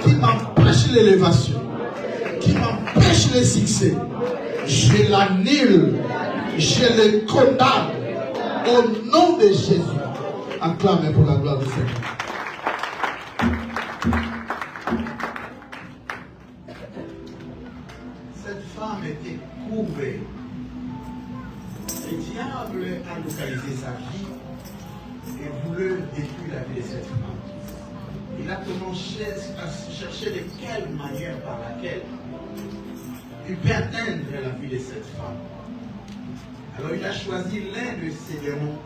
qui m'empêche l'élévation, qui m'empêche le succès, je l'annule, je le condamne au nom de Jésus. Acclamez pour la gloire du Seigneur. Cette femme était courbée. Le diable a localisé sa vie et voulait détruire la vie de cette femme. Il a commencé à chercher de quelle manière par laquelle il peut atteindre la vie de cette femme. Alors il a choisi l'un de ses démons,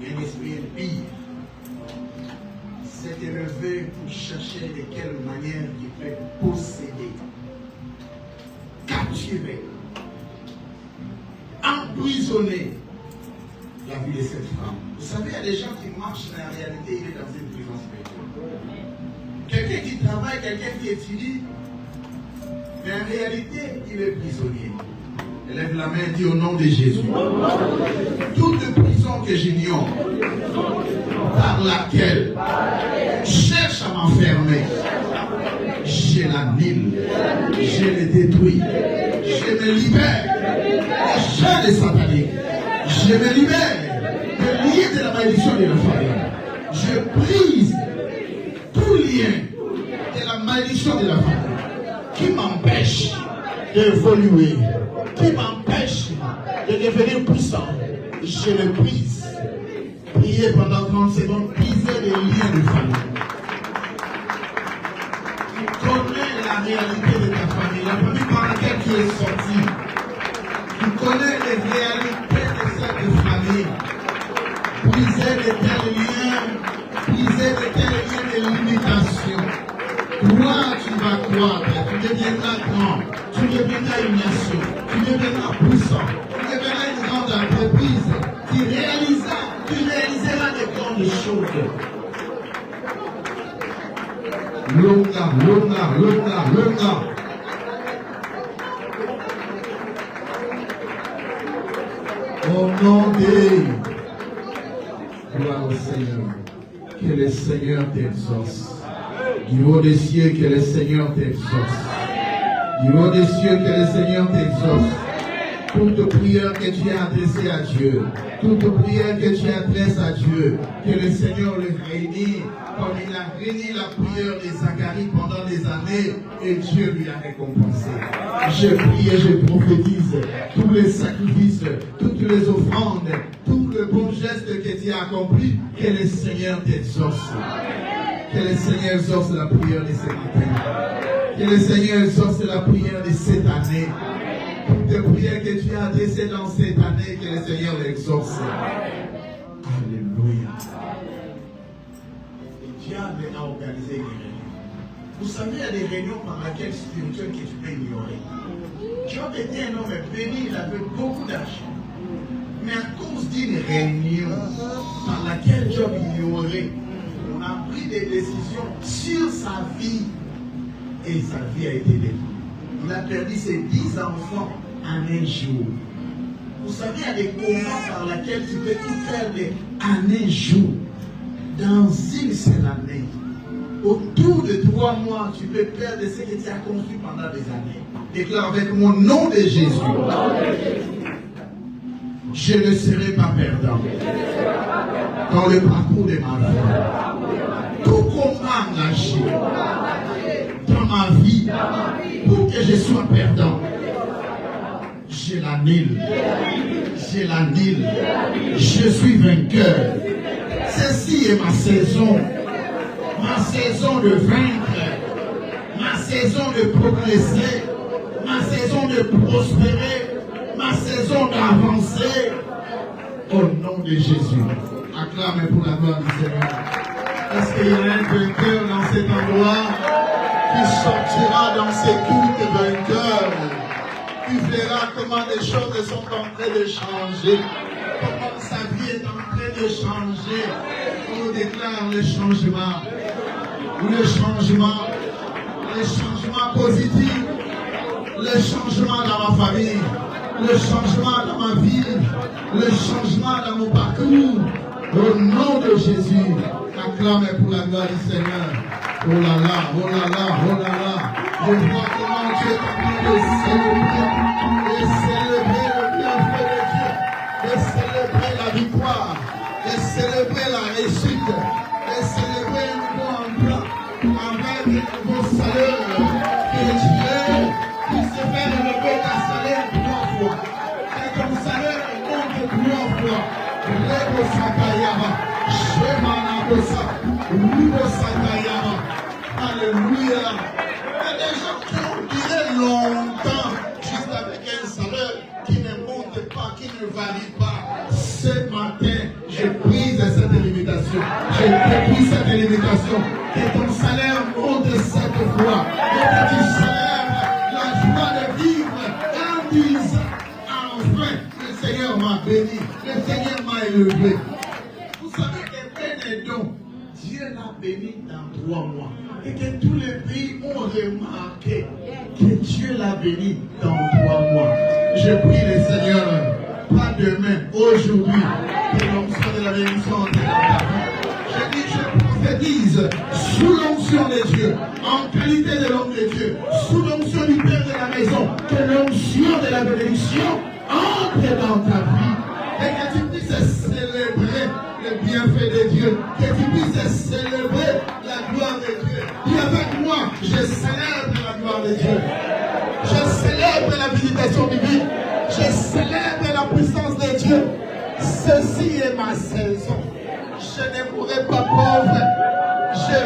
un esprit impie, s'est élevé pour chercher de quelle manière il peut posséder, capturer, emprisonner la vie de cette femme. Vous savez, il y a des gens qui marchent, mais en réalité, il est dans une prison spirituelle. Quelqu'un qui travaille, quelqu'un qui étudie, mais en réalité, il est prisonnier. Lève la main et dit au nom de Jésus. Toute prison que j'ignore, par laquelle cherche à m'enfermer, je l'annule, je le détruis, je me libère des chaînes sataniques, je me libère des liens de la malédiction de la famille. Je brise tout lien de la malédiction de la famille qui m'empêche d'évoluer, qui m'empêche de devenir puissant. Je le brise. Priez pendant 30 secondes, brisez les liens de famille. Tu connais la réalité de ta famille, la famille par laquelle tu es sorti. Tu connais les réalités de cette famille. Brisez de tels liens, brisez de tels liens de limitation. Toi, tu vas croître, tu deviendras grand. tu deviendras une nation, tu deviendras puissant, tu deviendras une grande entreprise, tu réaliseras de grandes choses. Longa. Au nom de gloire au Seigneur, que le Seigneur t'exauce. Du haut des cieux, que le Seigneur t'exauce. Du haut des cieux, que le Seigneur t'exauce. Toute prière que tu as adressée à Dieu, toute prière que tu adresses à Dieu, que le Seigneur le réunit, comme il a réuni la prière de Zacharie pendant des années, et Dieu lui a récompensé. Je prie et je prophétise tous les sacrifices, toutes les offrandes, tout le bon geste que tu as accompli, que le Seigneur t'exauce. Que le Seigneur exauce la prière de ce matin. Que le Seigneur exauce la prière de cette année. Toutes prières que tu as adressées dans cette année, que le Seigneur l'exauce. Alléluia. Le diable a organisé une réunion. Vous savez, il y a des réunions par lesquelles spirituelles que tu peux ignorer. Job était un homme béni, il avait beaucoup d'argent. Mais à cause d'une réunion par laquelle Job ignorait, on a pris des décisions sur sa vie et sa vie a été détruite. Il a perdu ses 10 enfants en un jour. Vous savez, il y a des combats par lesquels tu peux tout perdre en un jour. Dans une seule année. Autour de 3 mois, tu peux perdre ce que tu as construit pendant des années. Déclare avec mon nom de Jésus. Je ne serai pas perdant dans le parcours de ma vie. Tout combat engagé dans ma vie pour que je sois perdant, je l'annule. Je suis vainqueur. Ceci est ma saison de vaincre, ma saison de progresser, ma saison de prospérer, ma saison d'avancer. Au nom de Jésus, acclame pour la gloire du Seigneur. Est-ce qu'il y a un vainqueur dans cet endroit qui sortira dans ces cultes vainqueurs? Tu verras comment les choses sont en train de changer, comment sa vie est en train de changer. On déclare le changement positif, le changement dans ma famille, le changement dans ma vie, le changement dans mon parcours. Au nom de Jésus, acclame pour la gloire du Seigneur. Oh là là. Je vois comment Dieu est en train de célébrer le bienfait de Dieu, de célébrer la victoire, de célébrer la réussite, de célébrer un nouveau emploi, avec un nouveau salaire. Que Dieu puisse faire relever ta salaire 3 fois. Que ton salaire monte 3 fois. Rebo Sakayama, Shemana Bosa, Rubo Sakayama. Alléluia. Il y a des gens qui ont duré longtemps juste avec un salaire qui ne monte pas, qui ne varie pas. Ce matin, je brise cette limitation. Je détruis cette limitation. Que ton salaire monte 7 fois. Et que tu célèbres la joie de vivre en disant, enfin, le Seigneur m'a béni. Le Seigneur m'a élevé. Vous savez que Bénédon, Dieu l'a béni dans 3 mois. Et que tous les pays ont remarqué que Dieu l'a béni dans 3 mois. Je prie le Seigneur, pas demain, aujourd'hui, que l'onction de la bénédiction entre dans ta vie. Je dis, je prophétise sous l'onction de Dieu, en qualité de l'homme de Dieu, sous l'onction du Père de la maison, que l'onction de la bénédiction entre dans ta vie. Et que tu puisses célébrer le bienfait de Dieu, que tu puisses célébrer la gloire de Dieu. Dis avec moi, je célèbre la gloire de Dieu. Je célèbre la visitation divine. Je célèbre la puissance de Dieu. Ceci est ma saison. Je ne mourrai pas pauvre. Je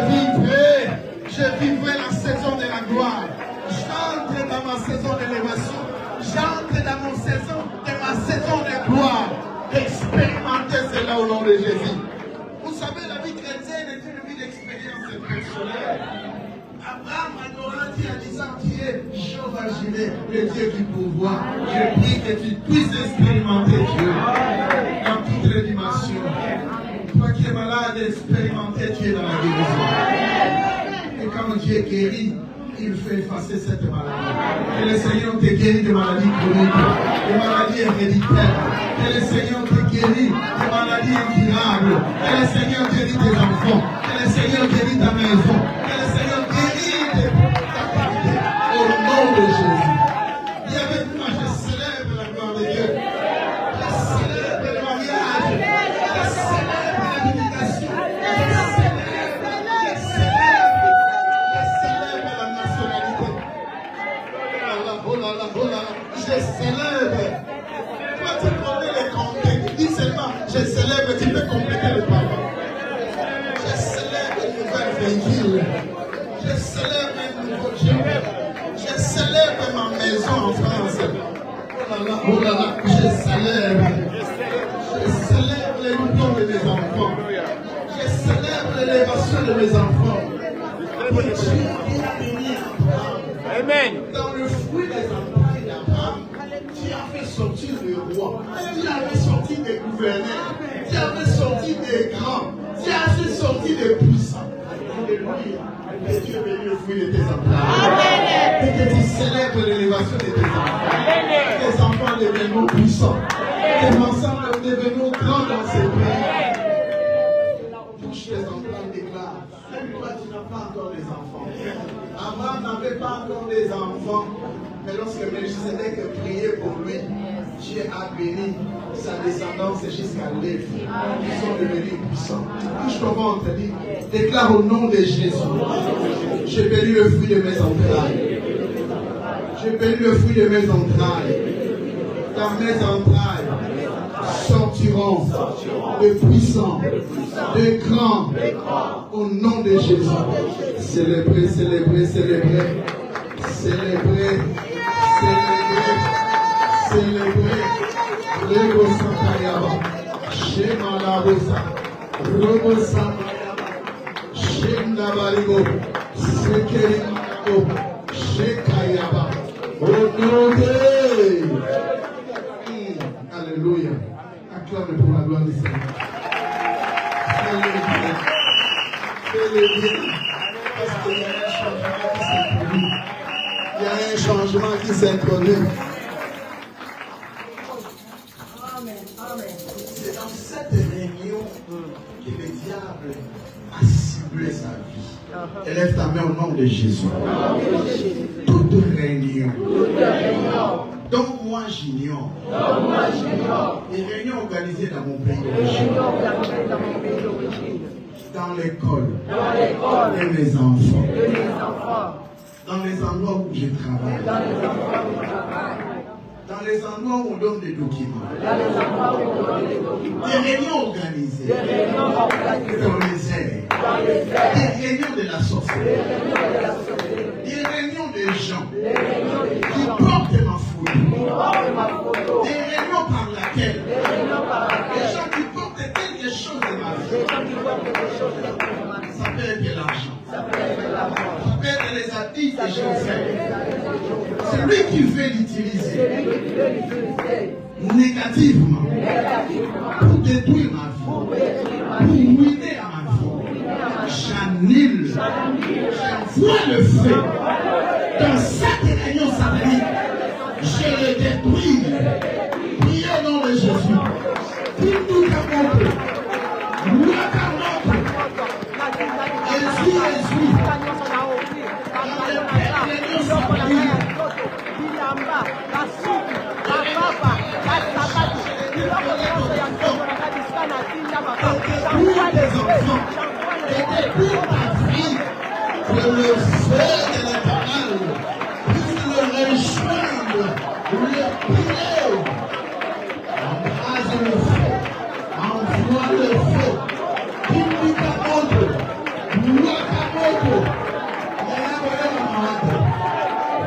vivrai la saison de la gloire. J'entre dans ma saison d'élévation. J'entre dans ma saison de gloire. Expérimentez cela au nom de Jésus. Vous savez, la vie chrétienne est une vie d'expérience personnelle. Abraham adora Dieu en disant, tu es Jéhovah imaginer le Dieu qui pourvoit. Je prie que tu puisses expérimenter Dieu dans toutes les dimensions. Toi qui es malade, expérimenter Dieu dans la guérison. Et quand Dieu guérit, il fait effacer cette maladie. Que le Seigneur te guérit de maladies chroniques, de maladies héréditaires. Que le Seigneur te guérit de maladies incurables. Que le Seigneur guérit tes enfants. Que le Seigneur guérit ta maison. Que le Seigneur guérit ta famille. Au nom de Jésus. Dis avec moi, je célèbre la gloire de Dieu. Je célèbre le mariage. Je célèbre la méditation. Je célèbre. Toi, tu connais les compter. Dis seulement, je célèbre. Tu peux compléter le papa. Je célèbre une nouvelle véhicule. Je célèbre un nouveau job. Je célèbre ma maison en France. Oh là là, je célèbre. Je célèbre les diplômes de mes enfants. Je célèbre l'élévation de mes enfants. Dieu qui a béni Abraham. Amen. Dans le fruit des entrailles d'Abraham, tu as fait sortir le roi, tu as fait sortir des gouverneurs, tu as fait sortir des grands, tu as fait sortir des puissants. Alléluia. Que Dieu bénisse le fruit de tes entrailles. Et que tu célèbres l'élévation de tes enfants. Tes enfants deviennent puissants. Tes enfants deviennent grands dans ces pays. Touche tes entrailles, déclare. Même toi, tu n'as pas encore des enfants. Abraham n'avait pas encore des enfants, mais lorsque Melchisedec priait pour lui, Dieu a béni sa descendance jusqu'à Lévi. Ils sont devenus puissants. Touche ton ventre, dis, déclare au nom de Jésus. J'ai béni le fruit de mes entrailles. J'ai béni le fruit de mes entrailles. Dans mes entrailles sortiront de puissants, de grands, au nom de Jésus. Célébrez, célébrez, célébrez, célébrez, célébrez, célébrez. Rego Sakayaba, Shema Labosa, Robo Sakayaba, Shenda Baligo, Sekeri Manago, Shekayaba, Onoge. Alléluia. Acclame pour la gloire du Seigneur. Fais-le bien. Parce qu'il y a un changement qui s'introduit. C'est dans cette réunion que le diable a ciblé sa vie. Élève ta main au nom de Jésus. Toute réunion dont moi j'ignore, les réunions organisées dans mon pays d'origine, dans l'école de mes enfants, dans les endroits où je travaille, dans les endroits où on donne des documents, des réunions organisées dans les airs, des réunions de la société, des réunions de gens qui portent ma photo, des réunions par laquelle les gens qui portent quelque chose de ma vie, ça peut être de l'argent, ça peut être les habits que je fais. C'est lui qui veut l'utiliser négativement pour détruire ma vie, pour ruiner à ma vie. J'annule, j'envoie le feu dans cette réunion satanique. Je le détruis. Priez au nom de Jésus. Tout à montre. Que le feu de l'Éternel puisse le rejoindre, le brûler. Embrase le feu, envoie le feu. Kimikamoto, Wakamoto, Yanamoto,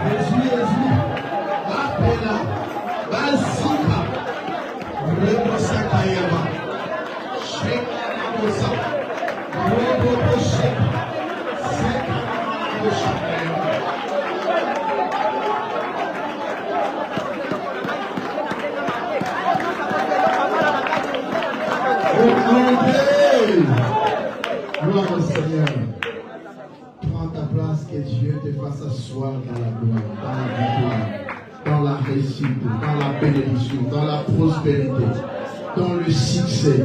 Jésus, Apela, Basika, Rebosakayama, Shekanamosa, Rebosakayama. Gloire au Seigneur. Prends ta place, que Dieu te fasse asseoir dans la gloire, dans la victoire, dans la réussite, dans la bénédiction, dans la prospérité, dans le succès.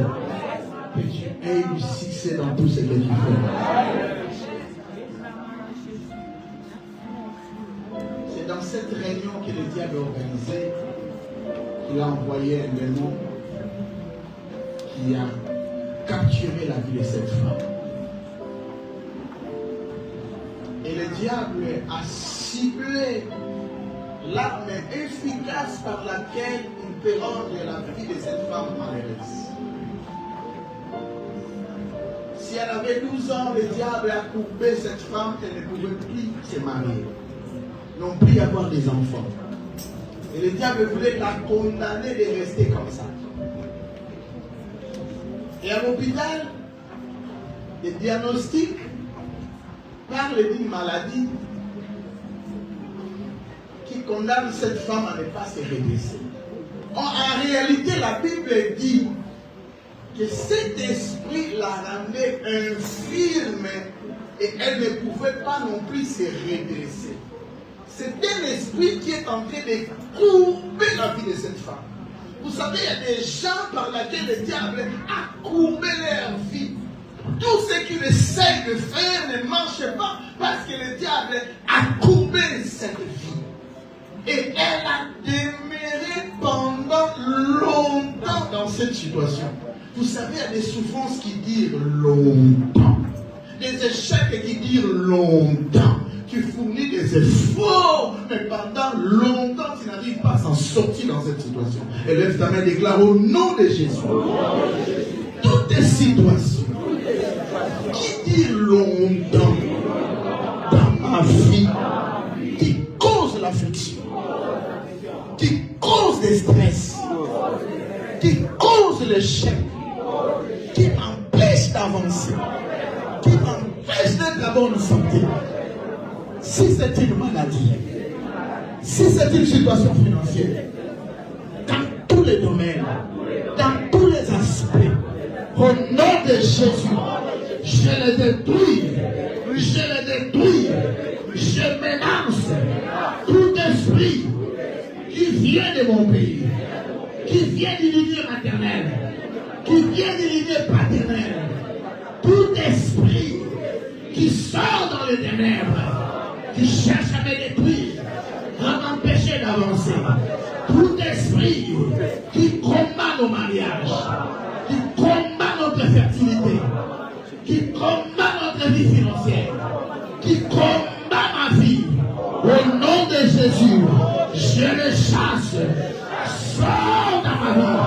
Que tu aies du succès dans tout ce que tu fais. C'est dans cette réunion que le diable a organisée qu'il a envoyé un démon qui a capturé la vie de cette femme. Et le diable a ciblé l'arme efficace par laquelle il peut rendre la vie de cette femme malheureuse. Si elle avait 12 ans, le diable a coupé cette femme, elle ne pouvait plus se marier, non plus avoir des enfants. Et le diable voulait la condamner de rester comme ça. Et à l'hôpital, le diagnostic parle d'une maladie qui condamne cette femme à ne pas se redresser. En réalité, la Bible dit que cet esprit la rendait infirme et elle ne pouvait pas non plus se redresser. C'est un esprit qui est en train de courber la vie de cette femme. Vous savez, il y a des gens par lesquels le diable a courbé leur vie. Tout ce qu'il essaie de faire ne marche pas parce que le diable a courbé cette vie. Et elle a demeuré pendant longtemps dans cette situation. Vous savez, il y a des souffrances qui durent longtemps. Des échecs qui durent longtemps. Tu fournis des efforts, mais pendant longtemps, tu n'arrives pas à s'en sortir dans cette situation. Et lève ta main et déclare au nom de Jésus. Toutes les situations qui durent longtemps dans ma vie, qui causent l'affliction, qui causent des stress, qui causent l'échec, qui m'empêchent d'avancer, qui m'empêchent d'être à bonne santé. Si c'est une maladie, si c'est une situation financière, dans tous les domaines, dans tous les aspects, au nom de Jésus, je les détruis, je menace tout esprit qui vient de mon pays, qui vient de l'unité maternelle, qui vient de l'unité paternelle, tout esprit qui sort dans les ténèbres, qui cherche à me détruire, à m'empêcher d'avancer. Tout esprit qui combat nos mariages, qui combat notre fertilité, qui combat notre vie financière, qui combat ma vie, au nom de Jésus, je le chasse. Sors dans ma vie,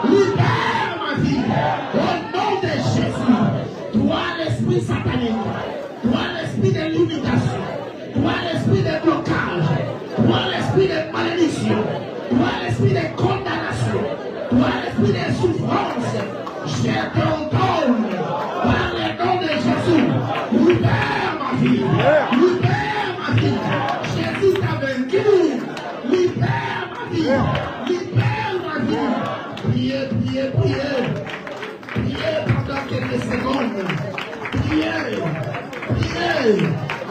libère ma vie, au nom de Jésus. Toi l'esprit satanique, toi l'esprit de limitation, toi l'esprit de blocage, toi l'esprit de malédiction, toi l'esprit de condamnation, toi l'esprit de souffrance, je t'ordonne par le nom de Jésus, libère ma vie, libère ma vie. Jésus t'a vaincu, libère ma vie, libère ma vie. Priez, priez, priez, priez pendant quelques secondes, priez, priez.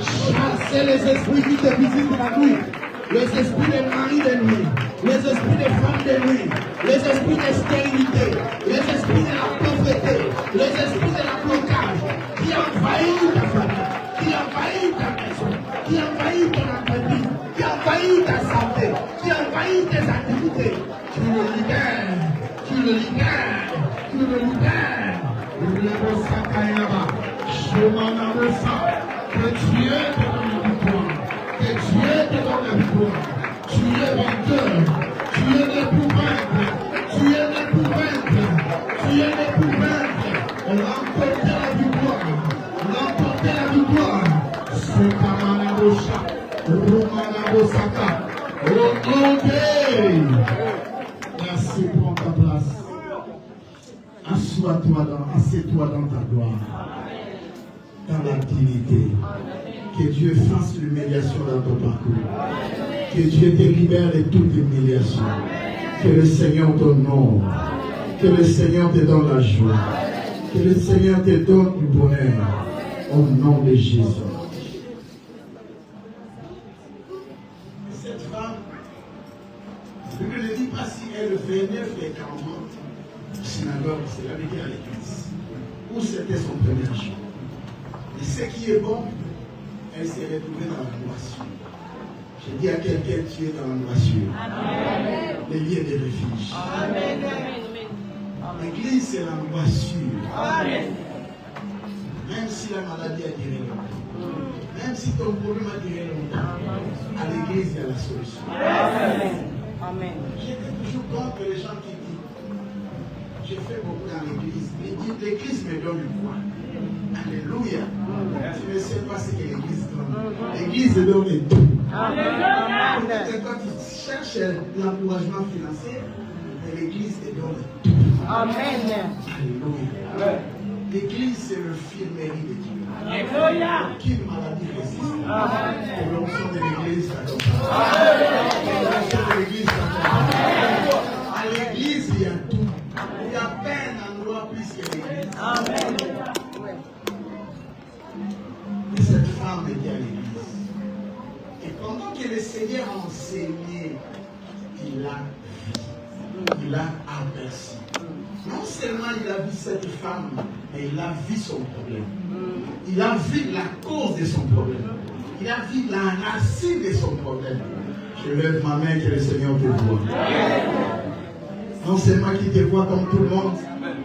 Chassez les esprits qui te visitent la nuit, les esprits des maris de nuit, les esprits des femmes de nuit, les esprits de stérilité, les esprits de la pauvreté, les esprits de la blocage qui envahissent ta famille, qui envahissent ta maison, qui envahissent ton entreprise, qui envahissent ta santé, qui envahissent tes activités. Tu le libères, tu le libères, tu le libères. Que Dieu te donne la victoire. Que Dieu te donne la victoire. Tu es vainqueur. Tu es né pour vaincre. Tu es né pour vaincre. Tu es né pour vaincre. Remporter la victoire. Remporter la victoire. C'est Kamanabosha. Romanabosaka. Romanabosaka. Merci, prends ta place. Assieds-toi dans ta gloire. Dans la dignité. Que Dieu fasse l'humiliation dans ton parcours. Que Dieu te libère de toute humiliation. Que le Seigneur t'honore. Que le Seigneur te donne la joie. Que le Seigneur te donne du bonheur. Au nom de Jésus. Cette femme, je ne dis pas si elle venait fréquemment au synagogue, c'est la vie à l'église, où c'était son premier jour. Et ce qui est bon, elle s'est retrouvée dans la moisson. Je dis à quelqu'un, tu es dans la moisson. Les lieux de refuge. L'église, c'est la moisson. Même si la maladie a duré longtemps, même si ton problème a duré longtemps, à l'église, il y a la solution. Amen. J'étais toujours contre les gens qui disent, j'ai fait beaucoup dans l'église. L'église me donne du poids. Alléluia. Tu ne sais pas ce que l'église donne. L'église donne tout. Peut-être quand tu cherches l'encouragement financier, l'église te donne tout. Amen. Alléluia. L'église, c'est le filmerie de Dieu. Aucune maladie résiste. Et l'onction de l'église, ça donne. L'onction de l'église, ça donne. À l'église, il y a tout. Il y a peine à endroit plus que l'église. Et cette femme était à l'église. Et pendant que le Seigneur enseignait, il a vu. Il a aperçu. Non seulement il a vu cette femme, mais il a vu son problème. Il a vu la cause de son problème. Il a vu la racine de son problème. Je lève ma main que le Seigneur te voit. Non seulement qu'il te voit comme tout le monde,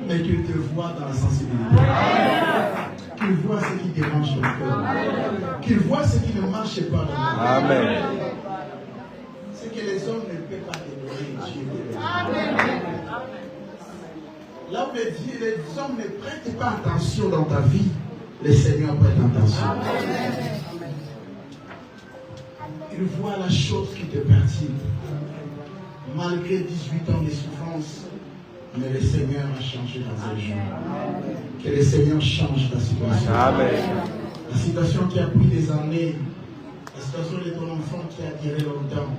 mais qu'il te voit dans la sensibilité. Qu'il voit ce qui dérange ton cœur. Qu'il voit ce qui ne marche pas dans ton cœur. Amen. Ce que les hommes ne peuvent pas te donner, Dieu te donne. Là où les hommes ne prêtent pas attention dans ta vie, le Seigneur prête attention. Il voit la chose qui te perturbe. Malgré 18 ans de souffrance, mais le Seigneur a changé dans un jour. Que le Seigneur change ta situation. Amen. La situation qui a pris des années, la situation de ton enfant qui a duré longtemps,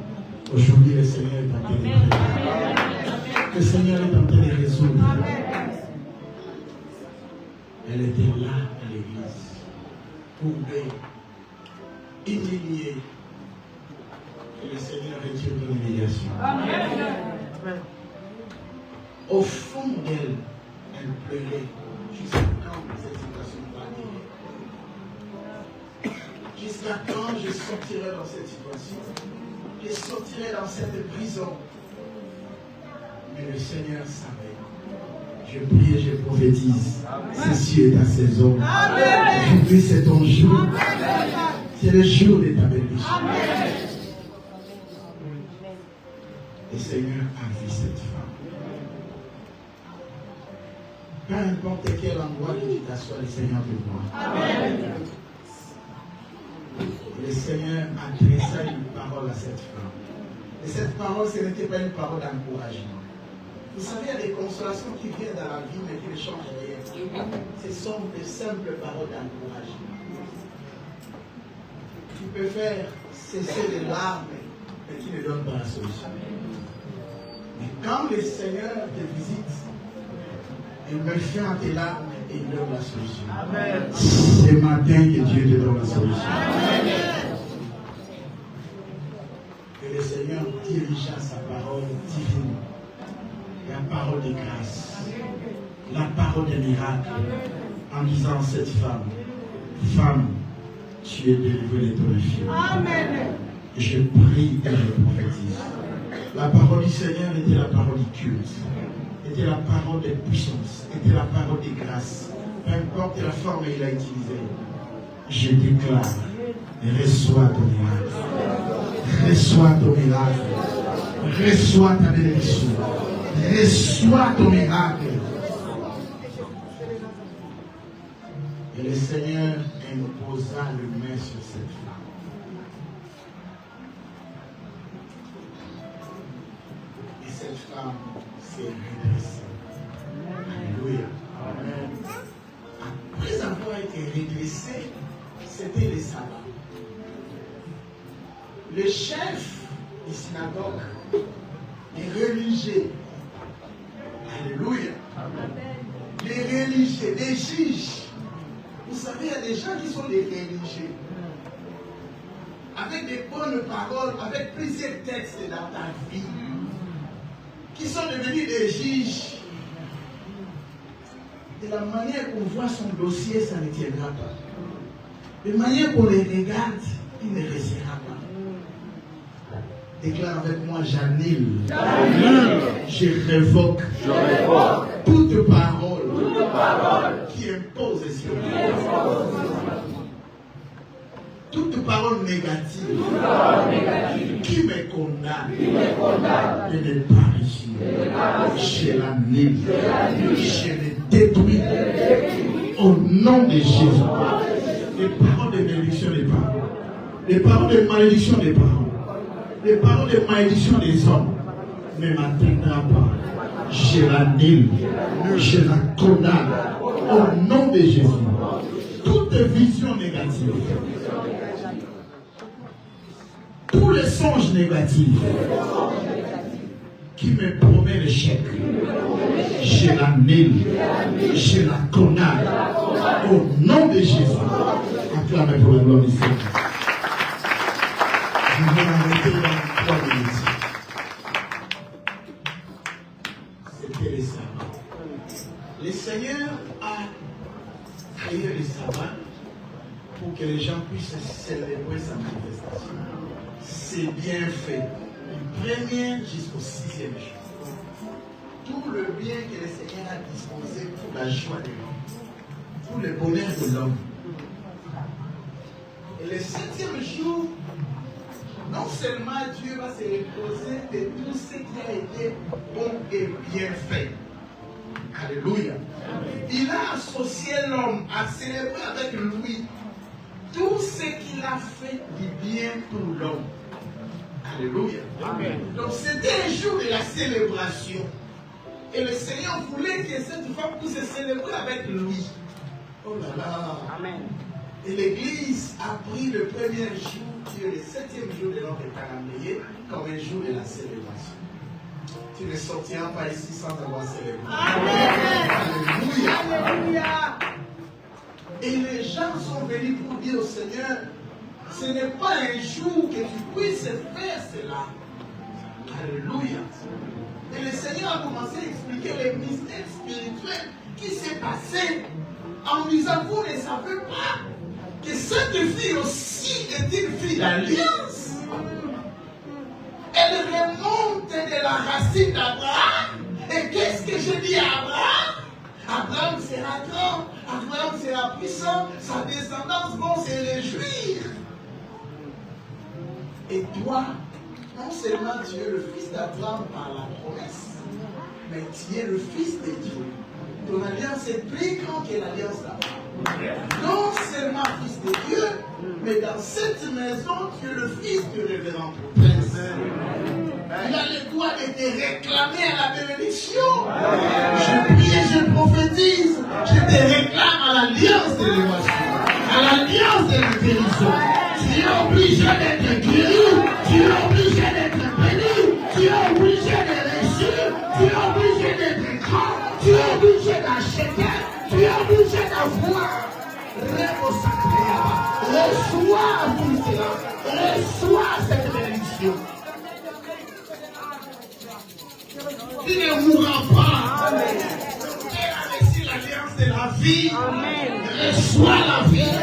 aujourd'hui le Seigneur est en train de résoudre. Le Seigneur est en train de résoudre. Elle était là à l'église, courbée, humiliée. Et le Seigneur retire ton humiliation. Au fond d'elle, elle pleurait jusqu'à quand cette situation va durer. Jusqu'à quand je sortirai dans cette situation? Je sortirai dans cette prison. Mais le Seigneur savait. Je prie et je prophétise. Ceci est ta saison. Aujourd'hui, c'est ton jour. C'est le jour de ta bénédiction. Le Seigneur a vu cette femme. Peu importe quel endroit que tu t'assois, le Seigneur te voit. Le Seigneur adressa une parole à cette femme. Et cette parole, ce n'était pas une parole d'encouragement. Vous savez, il y a des consolations qui viennent dans la vie, mais qui ne changent rien. Ce sont de simples paroles d'encouragement. Tu peux faire cesser les larmes, mais qui ne donnent pas la solution. Mais quand le Seigneur te visite, il me fait en tes larmes et il donne la solution. Ce matin que Dieu te donne la solution. Que le Seigneur dirigea sa parole divine. La parole de grâce, la parole de miracle, en disant à cette femme, femme, tu es délivrée de ton infirmité. Amen. Je prie et je prophétise. La parole du Seigneur était la parole du culte, était la parole de puissance, était la parole de grâce. Peu importe la forme qu'il a utilisée, je déclare, reçois ton miracle. Reçois ton miracle. Reçois ta bénédiction. Reçois ton miracle. Et le Seigneur imposa le main sur cette femme. Et cette femme s'est redressée. Alléluia. Après avoir été redressée, c'était le sabbat. Le chef du synagogue, les religieux, alléluia, des religieux, des juges. Vous savez, il y a des gens qui sont des religieux. Avec des bonnes paroles, avec plusieurs textes dans ta vie, qui sont devenus des juges. De la manière qu'on voit son dossier, ça ne tiendra pas. De la manière qu'on les regarde, il ne restera pas. Déclare avec moi, j'annule. Je révoque. Toute parole qui impose sur moi. Toute parole négative qui me condamne, je ne pas réussir. Je l'annule. Je le détruis. Au nom de Jésus. Les paroles de malédiction des parents. Les paroles de malédiction des parents. Les paroles de malédiction des hommes ne m'atteindront pas. Je l'annule. Je la condamne. Au nom de Jésus. Toute vision négative. Tous les songes négatifs qui me promettent l'échec, je l'annule, je la condamne au nom de Jésus. Acclamez pour la gloire du Seigneur. Je vais m'arrêter dans 3 minutes. C'était le sabbat. Le Seigneur a créé le sabbat pour que les gens puissent célébrer sa manifestation. C'est bien fait. Du 1er jusqu'au 6e jour. Tout le bien que le Seigneur a disposé pour la joie de l'homme. Pour le bonheur de l'homme. Et le 7e jour, non seulement Dieu va se reposer de tout ce qui a été bon et bien fait. Alléluia. Il a associé l'homme à célébrer avec lui tout ce qu'il a fait du bien pour l'homme. Alléluia. Amen. Donc c'était un jour de la célébration. Et le Seigneur voulait que cette femme puisse célébrer avec lui. Oh là là. Amen. Et l'Église a pris le 1er jour, qui est le 7e jour de notre calendrier, comme un jour de la célébration. Tu ne sortiras pas ici sans avoir célébré. Amen. Alléluia. Alléluia. Et les gens sont venus pour dire au Seigneur, ce n'est pas un jour que tu puisses faire cela. Alléluia. Et le Seigneur a commencé à expliquer les mystères spirituels qui s'est passé en disant, vous ne savez pas que cette fille aussi est une fille d'alliance. Elle remonte de la racine d'Abraham. Et qu'est-ce que je dis à Abraham? Abraham sera grand, Abraham sera puissant, sa descendance vont se réjouir. Et toi, non seulement tu es le fils d'Abraham par la promesse, mais tu es le fils de Dieu. Ton alliance est plus grande que l'alliance d'Abraham. Non seulement fils de Dieu, mais dans cette maison, tu es le fils du révérend prince. Il a le droit de te réclamer à la bénédiction. Je prie et je prophétise. Je te réclame à l'alliance de l'émotion, à l'alliance de la guérison. Tu es obligé d'être guéri, tu es obligé d'être béni, tu es obligé de réussir, tu es obligé d'être grand, tu es obligé d'acheter, tu es obligé d'avoir. Reçois tout cela, reçois cette bénédiction. Tu ne mourras pas. Amen. Tu as reçu l'alliance de la vie. Amen. Reçois la vie.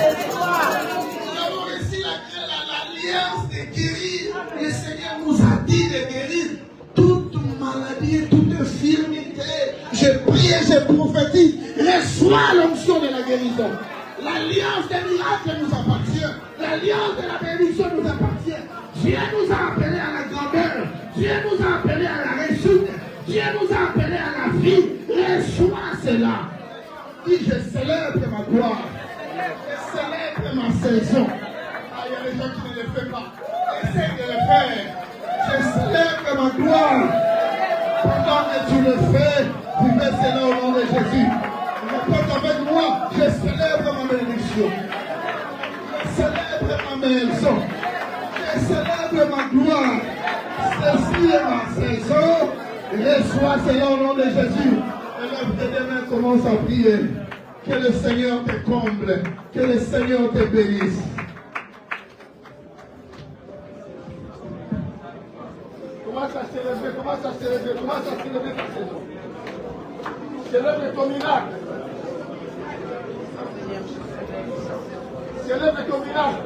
Nous avons reçu l'alliance de guérir. Le Seigneur nous a dit de guérir toute maladie, toute infirmité. Je prie et je prophétise. Reçois l'onction de la guérison. L'alliance des miracles nous appartient. L'alliance de la bénédiction nous appartient. Dieu nous a appelés à la grandeur. Dieu nous a appelés à la réussite. Dieu nous a appelés à la vie. Reçois cela. Dis, je célèbre ma gloire. Je célèbre ma saison. Ah, il y a des gens qui ne le font pas. Essaye de le faire. Je célèbre ma gloire. Pendant que tu le fais, tu fais cela au nom de Jésus. Répète avec moi, je célèbre ma bénédiction. Je célèbre ma maison. Je célèbre ma gloire. Ceci est ma saison. Reçois cela au nom de Jésus. Élève tes deux mains. Commence à prier. Que le Seigneur te comble. Que le Seigneur te bénisse. Commence à célébrer, commence à célébrer, commence à célébrer ta saison. Célèbre ton miracle. Célèbre ton miracle.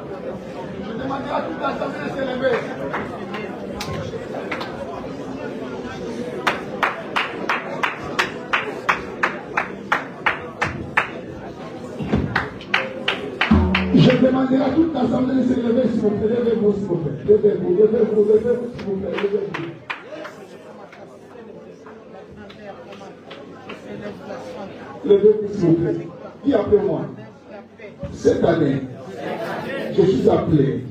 Je demanderai à toute l'assemblée de célébrer. Je demanderai à toute l'assemblée de se lever, s'il vous plaît. Levez-vous, s'il vous plaît. Levez-vous, levez-vous, levez-vous, s'il vous plaît. Levez-vous. Levez-vous, s'il vous plaît. Dis après moi. Cette année, je suis appelé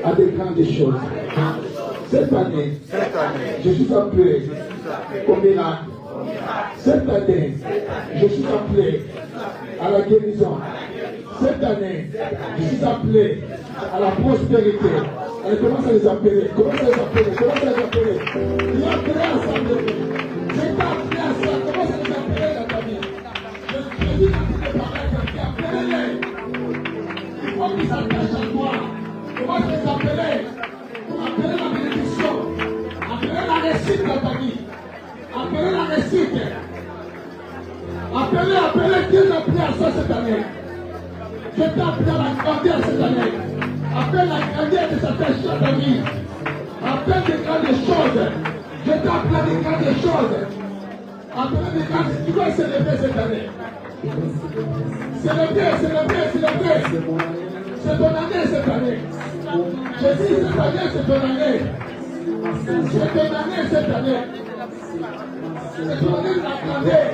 à des grandes choses. Cette année, je suis appelé au miracle. Cette année, je suis appelé à la guérison. Cette année, je suis appelé à la prospérité. Allez, commence à les appeler. Commence à les appeler. Commence à les appeler. Il a appelé à ça. Je t'ai appelé à ça. Commence à les appeler dans ta vie. Je dis à tes parents, appelez-les. Il faut qu'ils s'attachent à toi. Commence à les appeler. Appelez la bénédiction. Appelez la réussite dans ta vie. Appelez la réussite. Appelez Dieu a appelé à ça cette année. Je t'ai appelé à la grandeur cette année. Appelle la grandeur de s'attacher à ta vie. Appelle des grandes choses. Je t'ai appelé à des grandes choses. Appelle des grandes choses. Tu dois célébrer cette année. Célébrer, célébrer, célébrer. C'est ton année cette année. Je dis cette année, c'est ton année. C'est ton année cette année. C'est ton année de la grandeur.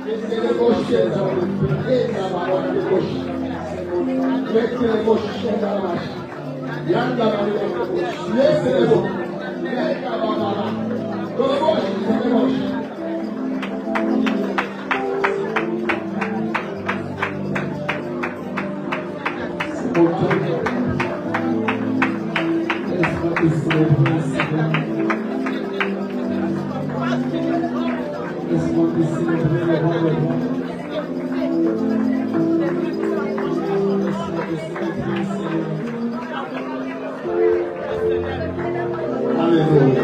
Mettez les gauchers dans le feu. Et ça va avoir les gauches. Mettez les gauchers dans la machine. Yanda va aller dans le gauche. Laissez les gauches. Laissez la barbara. Dans le gauche, dans le gauche. C'est bon temps. Laisse-moi te célébrer, Seigneur. Laisse-moi te célébrer le roi de roi. Laisse-moi te célébrer, Seigneur. Alléluia.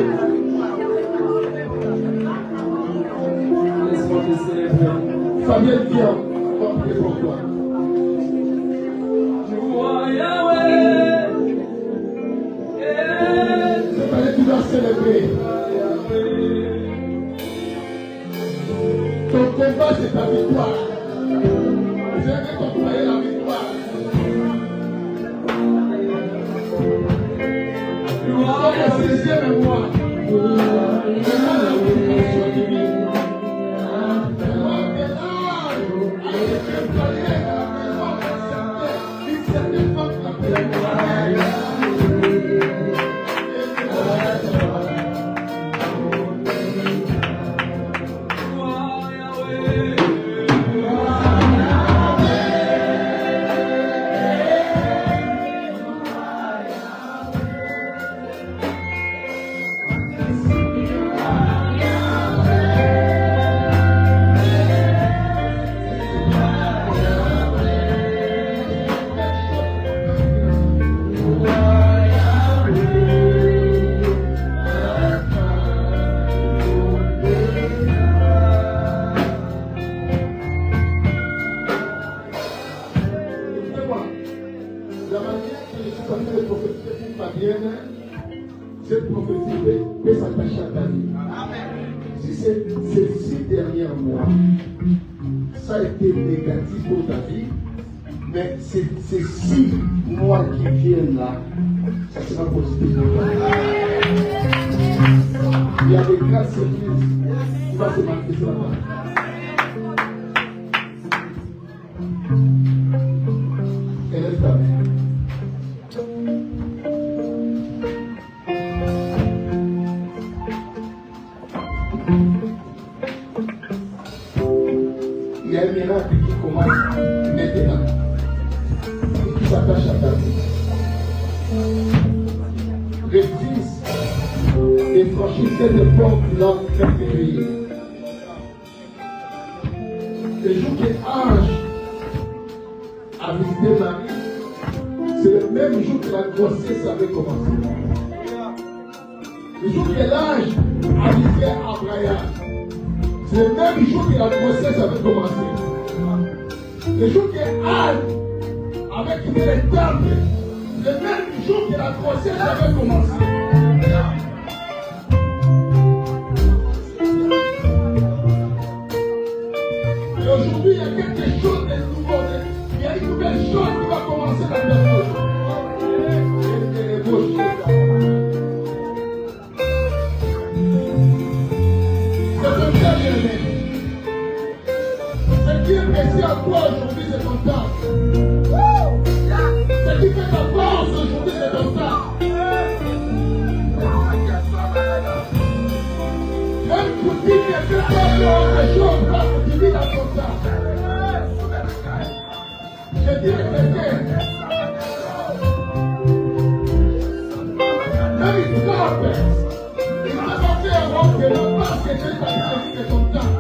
Laisse-moi te célébrer. Fabien, viens, on va prier pour toi. Cette année, tu dois célébrer. Ton combat, c'est ta victoire. Vous avez compris la victoire. Dans le 16e mois, cette prophétie peut s'attacher à ta vie. Si ces 6 derniers mois, ça a été négatif pour ta vie, mais ces 6 mois qui viennent là, ça sera positif pour toi. Il y a des grandes surprises qui vont se manifester là-bas. Élève ta main. Il y a un miracle qui commence maintenant et qui s'attache à ta vie. Réfléchis et franchis cette porte de notre prière. Le jour que Ange a visité Marie, c'est le même jour que la grossesse avait commencé. Le jour que l'ange a visité Abraham, c'est le même jour que la grossesse avait commencé. Le jour que Anne avait quitté le temple, le même jour que la grossesse avait commencé. Et aujourd'hui, il y a quelque chose de nouveau. Il y a une nouvelle chose qui va commencer dans notre vie. C'est ton temps, bien-aimé. Ce qui est précieux à toi aujourd'hui, c'est ton temps. Ce qui fait ta force aujourd'hui, c'est ton temps. Même pour dire que tu as des choses, parce que tu vis dans ton temps. Je dis à quelqu'un, même il frappe, il m'a pas fait avant que le pas que Dieu t'a dit de ton temps.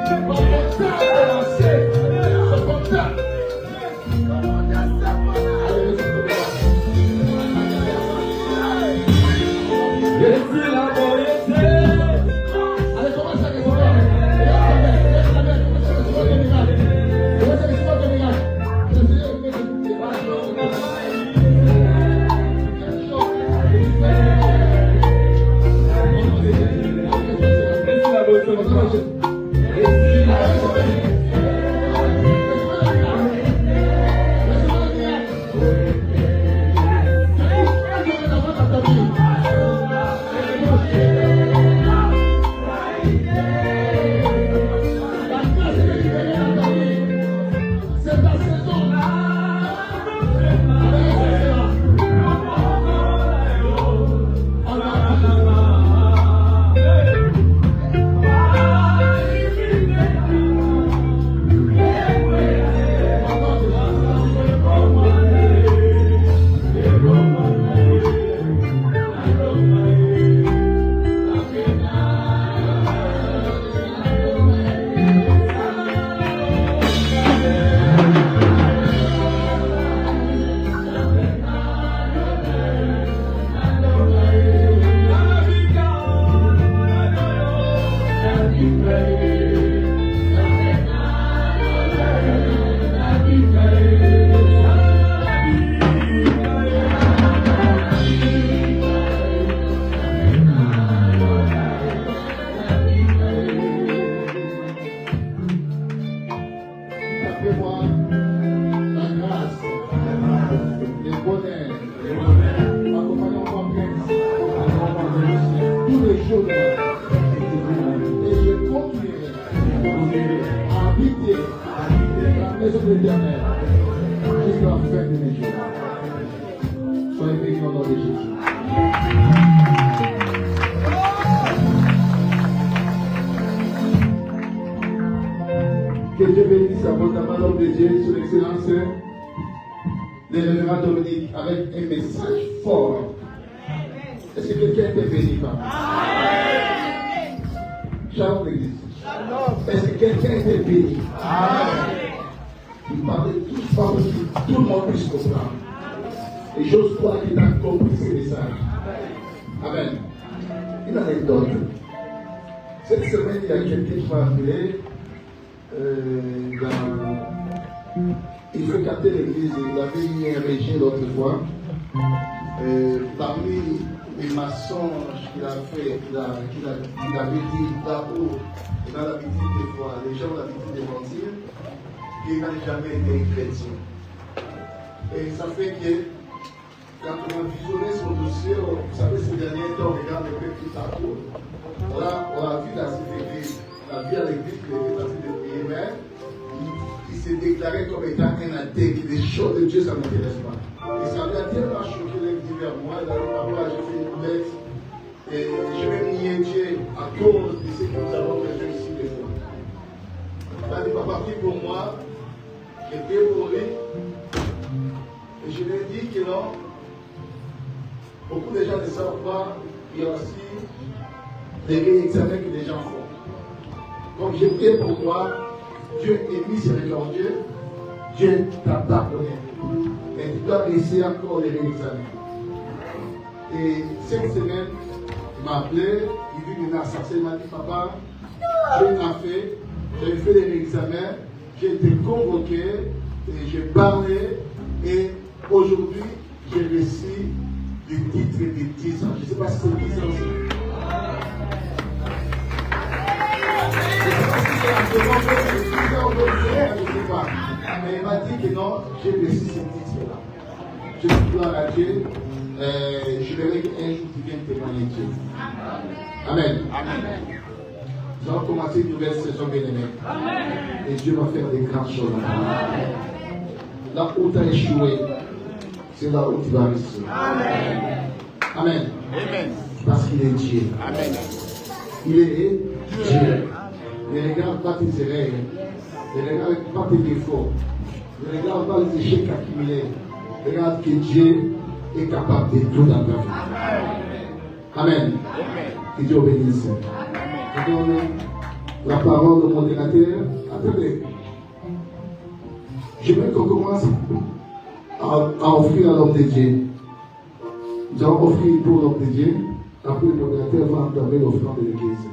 Quand ton temps est lancé, c'est ton temps. Que Dieu bénisse abondamment l'homme de Dieu, son excellence, le révérend Dominique, avec un message fort. Est-ce que quelqu'un était béni par moi? Shalom l'église. Est-ce que quelqu'un était béni? Il parlait tous fort pour que tout le monde puisse comprendre. Et j'ose croire qu'il a compris ce message. Amen. Une anecdote. Cette semaine, il y a quelqu'un qui m'a appelé. Il fréquentait l'église, il avait eu un régime l'autre fois. Parmi les mensonges qu'il a fait, qu'il avait dit là-haut, dans l'habitude des fois, les gens ont l'habitude de mentir, qu'il n'a jamais été chrétien. Et ça fait que, quand on a visionné son dossier, vous savez, ces derniers temps, on regarde un peu tout partout. On a vu dans cette église, la vie à l'église, il était parti de prier, mais il s'est déclaré comme étant un athée, que les choses de Dieu, ça ne m'intéresse pas. Et ça lui a tellement choqué l'église vers moi, il a dit, papa, j'ai fait une bête, et je vais nier Dieu à cause de ce que nous avons fait ici des fois. Il a dit, papa, prie pour moi, j'ai prié pour lui, et je lui ai dit que non, beaucoup de gens ne savent pas, il y a aussi des réexamens que les gens font. Donc j'ai prié pour toi, Dieu est miséricordieux, Dieu t'a pardonné. Mais tu dois essayer encore les réexaminer. Et cette semaine, il m'a appelé, il dit qu'il m'a assassiné, il m'a dit papa, Dieu m'a fait, j'ai fait des réexamens, j'ai été convoqué, et j'ai parlé, et aujourd'hui, j'ai reçu le titre de 10 ans. Je ne sais pas si c'est 10 ans aussi. Je ne sais pas si c'est la demande de 10 ans ou de 10 ans, je ne sais pas. Mais il m'a dit que non, j'ai reçu ce titre-là. Je suis gloire à Dieu. Je verrai qu'un jour tu viens témoigner Dieu. Amen. Amen. Nous allons commencer une nouvelle saison, bien-aimés. Et Dieu va faire des grandes choses. Amen. Là où tu as échoué, c'est là où tu vas réussir. Amen. Amen. Amen. Parce qu'il est Dieu. Amen. Il est Dieu. Ne regarde pas tes erreurs. Ne regarde pas tes défauts. Ne regarde pas les échecs accumulés. Regarde que Dieu est capable de tout dans ta vie. Amen. Que Dieu bénisse. Je donne la parole au modérateur. Attendez. Je veux qu'on commence à offrir à l'homme de Dieu. Nous allons offrir pour l'homme de Dieu. Après, le modérateur va entamer l'offrande de l'église.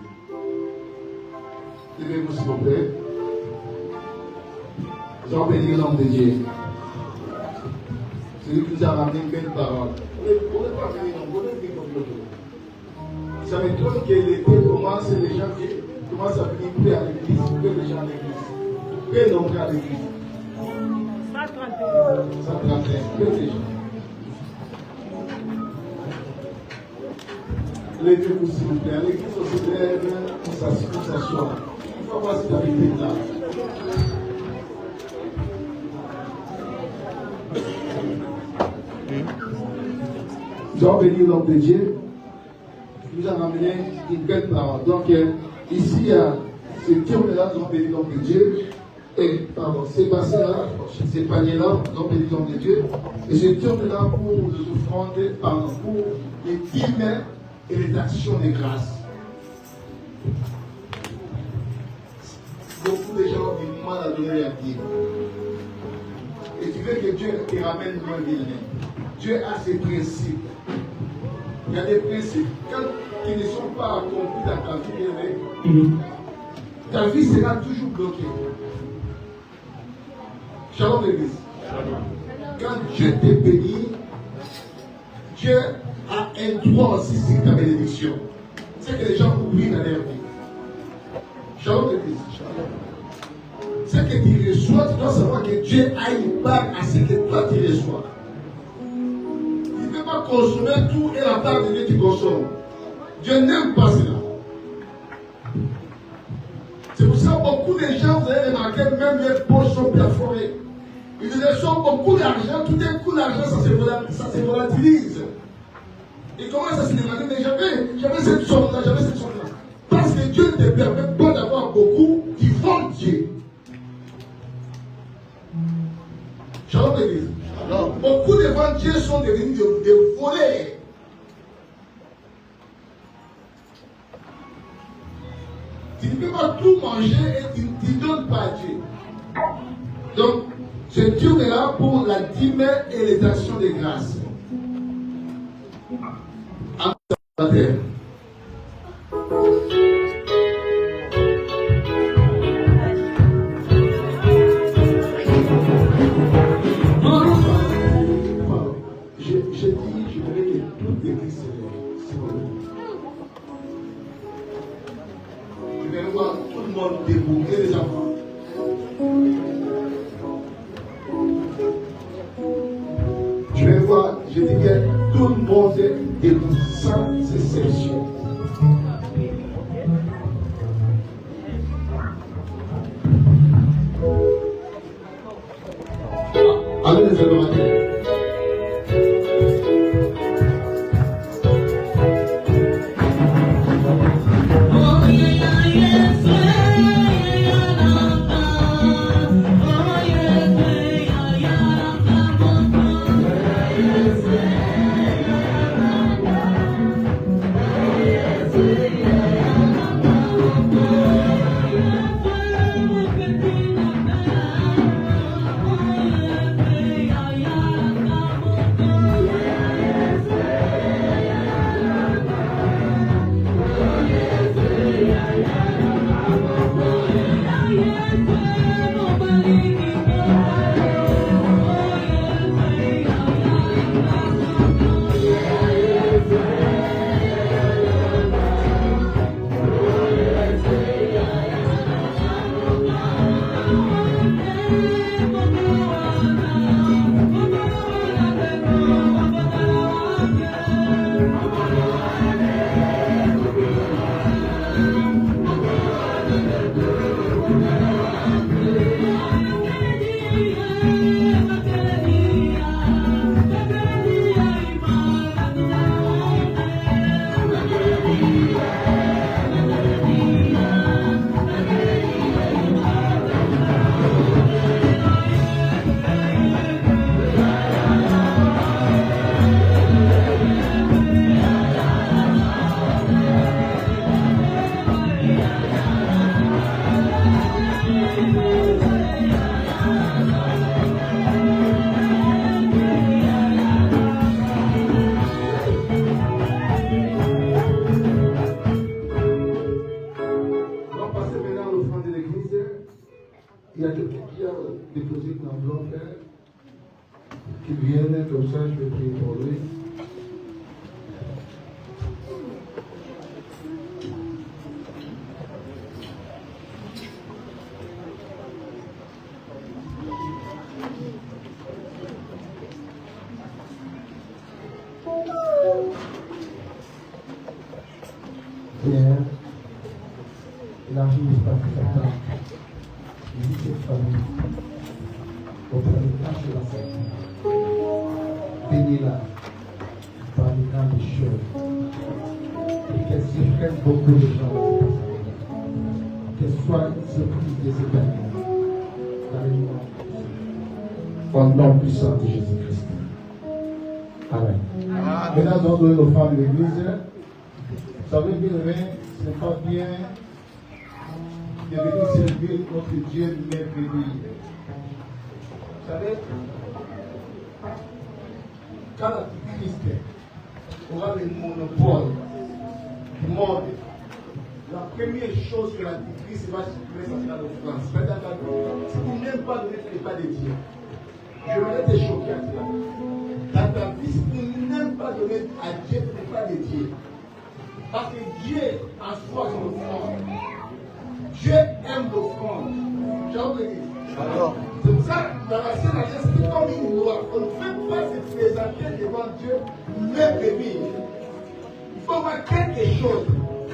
Levez-vous, s'il vous plaît. Nous allons bénir l'homme de Dieu. C'est lui qui nous a ramené une belle parole. On ne peut pas venir, on ne peut pas venir comme l'autre. Ça m'étonne que l'été commence et les gens commencent à venir plus à l'église, plus les gens à l'église. Plus nombreux à l'église. 131, plus les gens. Levez-vous s'il vous plaît. À l'église, on se lève, on s'assoit. Il faut voir cette vérité là. Nous allons bénir l'homme de Dieu. Il nous a ramené une belle parole. Donc, ici, il y a ce tourne-là, nous allons bénir l'homme de Dieu. Et, pardon, ces bassins-là, ces paniers-là, nous allons bénir l'homme de Dieu. Et ce tourne-là pour les offrandes, pour les dîmes et les actions de grâce. Beaucoup de gens ont du mal à donner leur dîme. Et tu veux que Dieu te ramène loin de lui. Dieu a ses principes. Il y a des principes. Quand ils ne sont pas accomplis dans ta vie, ta vie sera toujours bloquée. Shalom l'église. Quand Dieu te bénit, Dieu a un droit aussi sur ta bénédiction. C'est que les gens oublient dans leur vie. Shalom l'église. C'est que tu reçois, tu dois savoir que Dieu a une part à ce que toi tu reçois. Il ne peut pas consommer tout et la part de Dieu tu consommes. Dieu n'aime pas cela. C'est pour ça que beaucoup de gens, vous avez remarqué, même les poches sont perforées. Ils reçoivent beaucoup d'argent, tout d'un coup l'argent ça se volatilise. Et comment ça se demander? Mais j'avais cette somme-là, j'avais cette somme-là. Parce que Dieu ne te permet pas d'avoir beaucoup qui vendent Dieu. Shalom l'église. Beaucoup de vents Dieu sont devenus des volets. Tu ne peux pas tout manger et tu ne donnes pas à Dieu. Donc, ce Dieu est là pour la dîme et les actions de grâce. En terre. J'ai dit, je voulais que toute l'église se lève. Je vais voir tout le monde debout et les enfants. Je vais voir, je dis bien, tout le monde debout, sans exception. Allez les adorateurs. Il y a quelqu'un qui a déposé une enveloppe qui vienne, comme ça je vais prier pour lui. Pierre, il arrive par Satan. Il dit cette famille, auprès de grâce de la famille, bénis-la par les grandes choses, et qu'elle s'effraie beaucoup de gens, qu'elle soit surprise des événements, dans le monde, au nom puissant de Jésus-Christ. Amen. Maintenant, nous allons donner l'offrande de l'église. Vous savez, bien aimé, ce n'est pas bien de venir servir notre Dieu merveilleux. Vous savez, quand l'Antichrist aura le monopole du monde, la première chose que l'Antichrist va supprimer, ça sera l'offrande. C'est-à-dire si tu n'aimes pas donner le pas de Dieu, je vais te choquer à cela. Dans ta vie, si tu n'aimes pas donner à Dieu le pas de Dieu, parce que Dieu en soi c'est l'offrande. Dieu aime l'offrande. C'est pour ça que dans la Sainte Alliance, c'est comme une loi. On ne peut pas se présenter devant Dieu même bébé. Il faut voir quelque chose.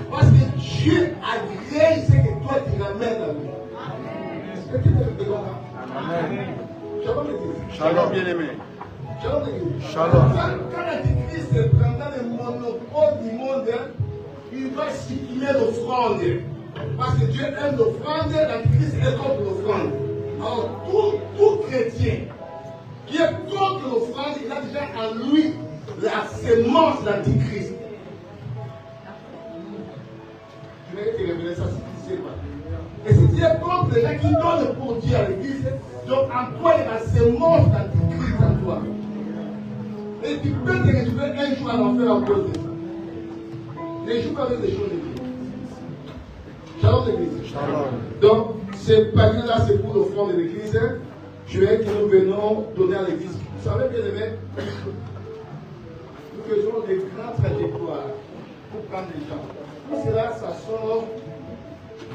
Parce que Dieu agrée ce que toi tu ramènes à lui. Est-ce que tu te comprends? Amen. Shalom l'église. Shalom bien-aimé. Shalom l'église. Shalom. Quand l'Antichrist prendra le monopole du monde, il va supprimer l'offrande. Parce que Dieu aime l'offrande, l'Antichrist est contre l'offrande. Alors tout chrétien qui est contre l'offrande, il a déjà en lui la sémence d'Antichrist. Je vais te révéler ça si tu ne sais pas. Et si tu es contre les gens qui donnent pour Dieu à l'église, donc en toi il y a la sémence d'Antichrist en toi. Et tu peux te retrouver un jour à l'enfer à cause de ça. Ne joue pas avec les choses de Dieu. Shalom l'église. Shalom. Donc, ce paquet-là, c'est pour l'offrande de l'église. Je veux que nous venons donner à l'église. Vous savez, bien aimé, nous faisons des grandes trajectoires pour prendre les gens. Tout cela, ça sort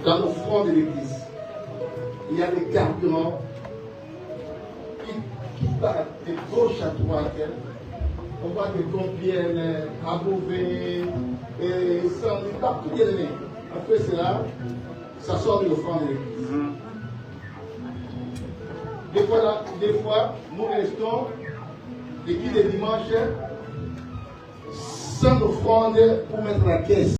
dans l'offrande de l'église. Il y a des carburants qui partent de gauche à droite. On voit que Compiègne, à Beauvais, et Saint-Louis, partout bien aimé. On fait cela, ça sort de l'offrande de l'église. Des fois, nous restons l'église de dimanche sans offrande pour mettre la caisse.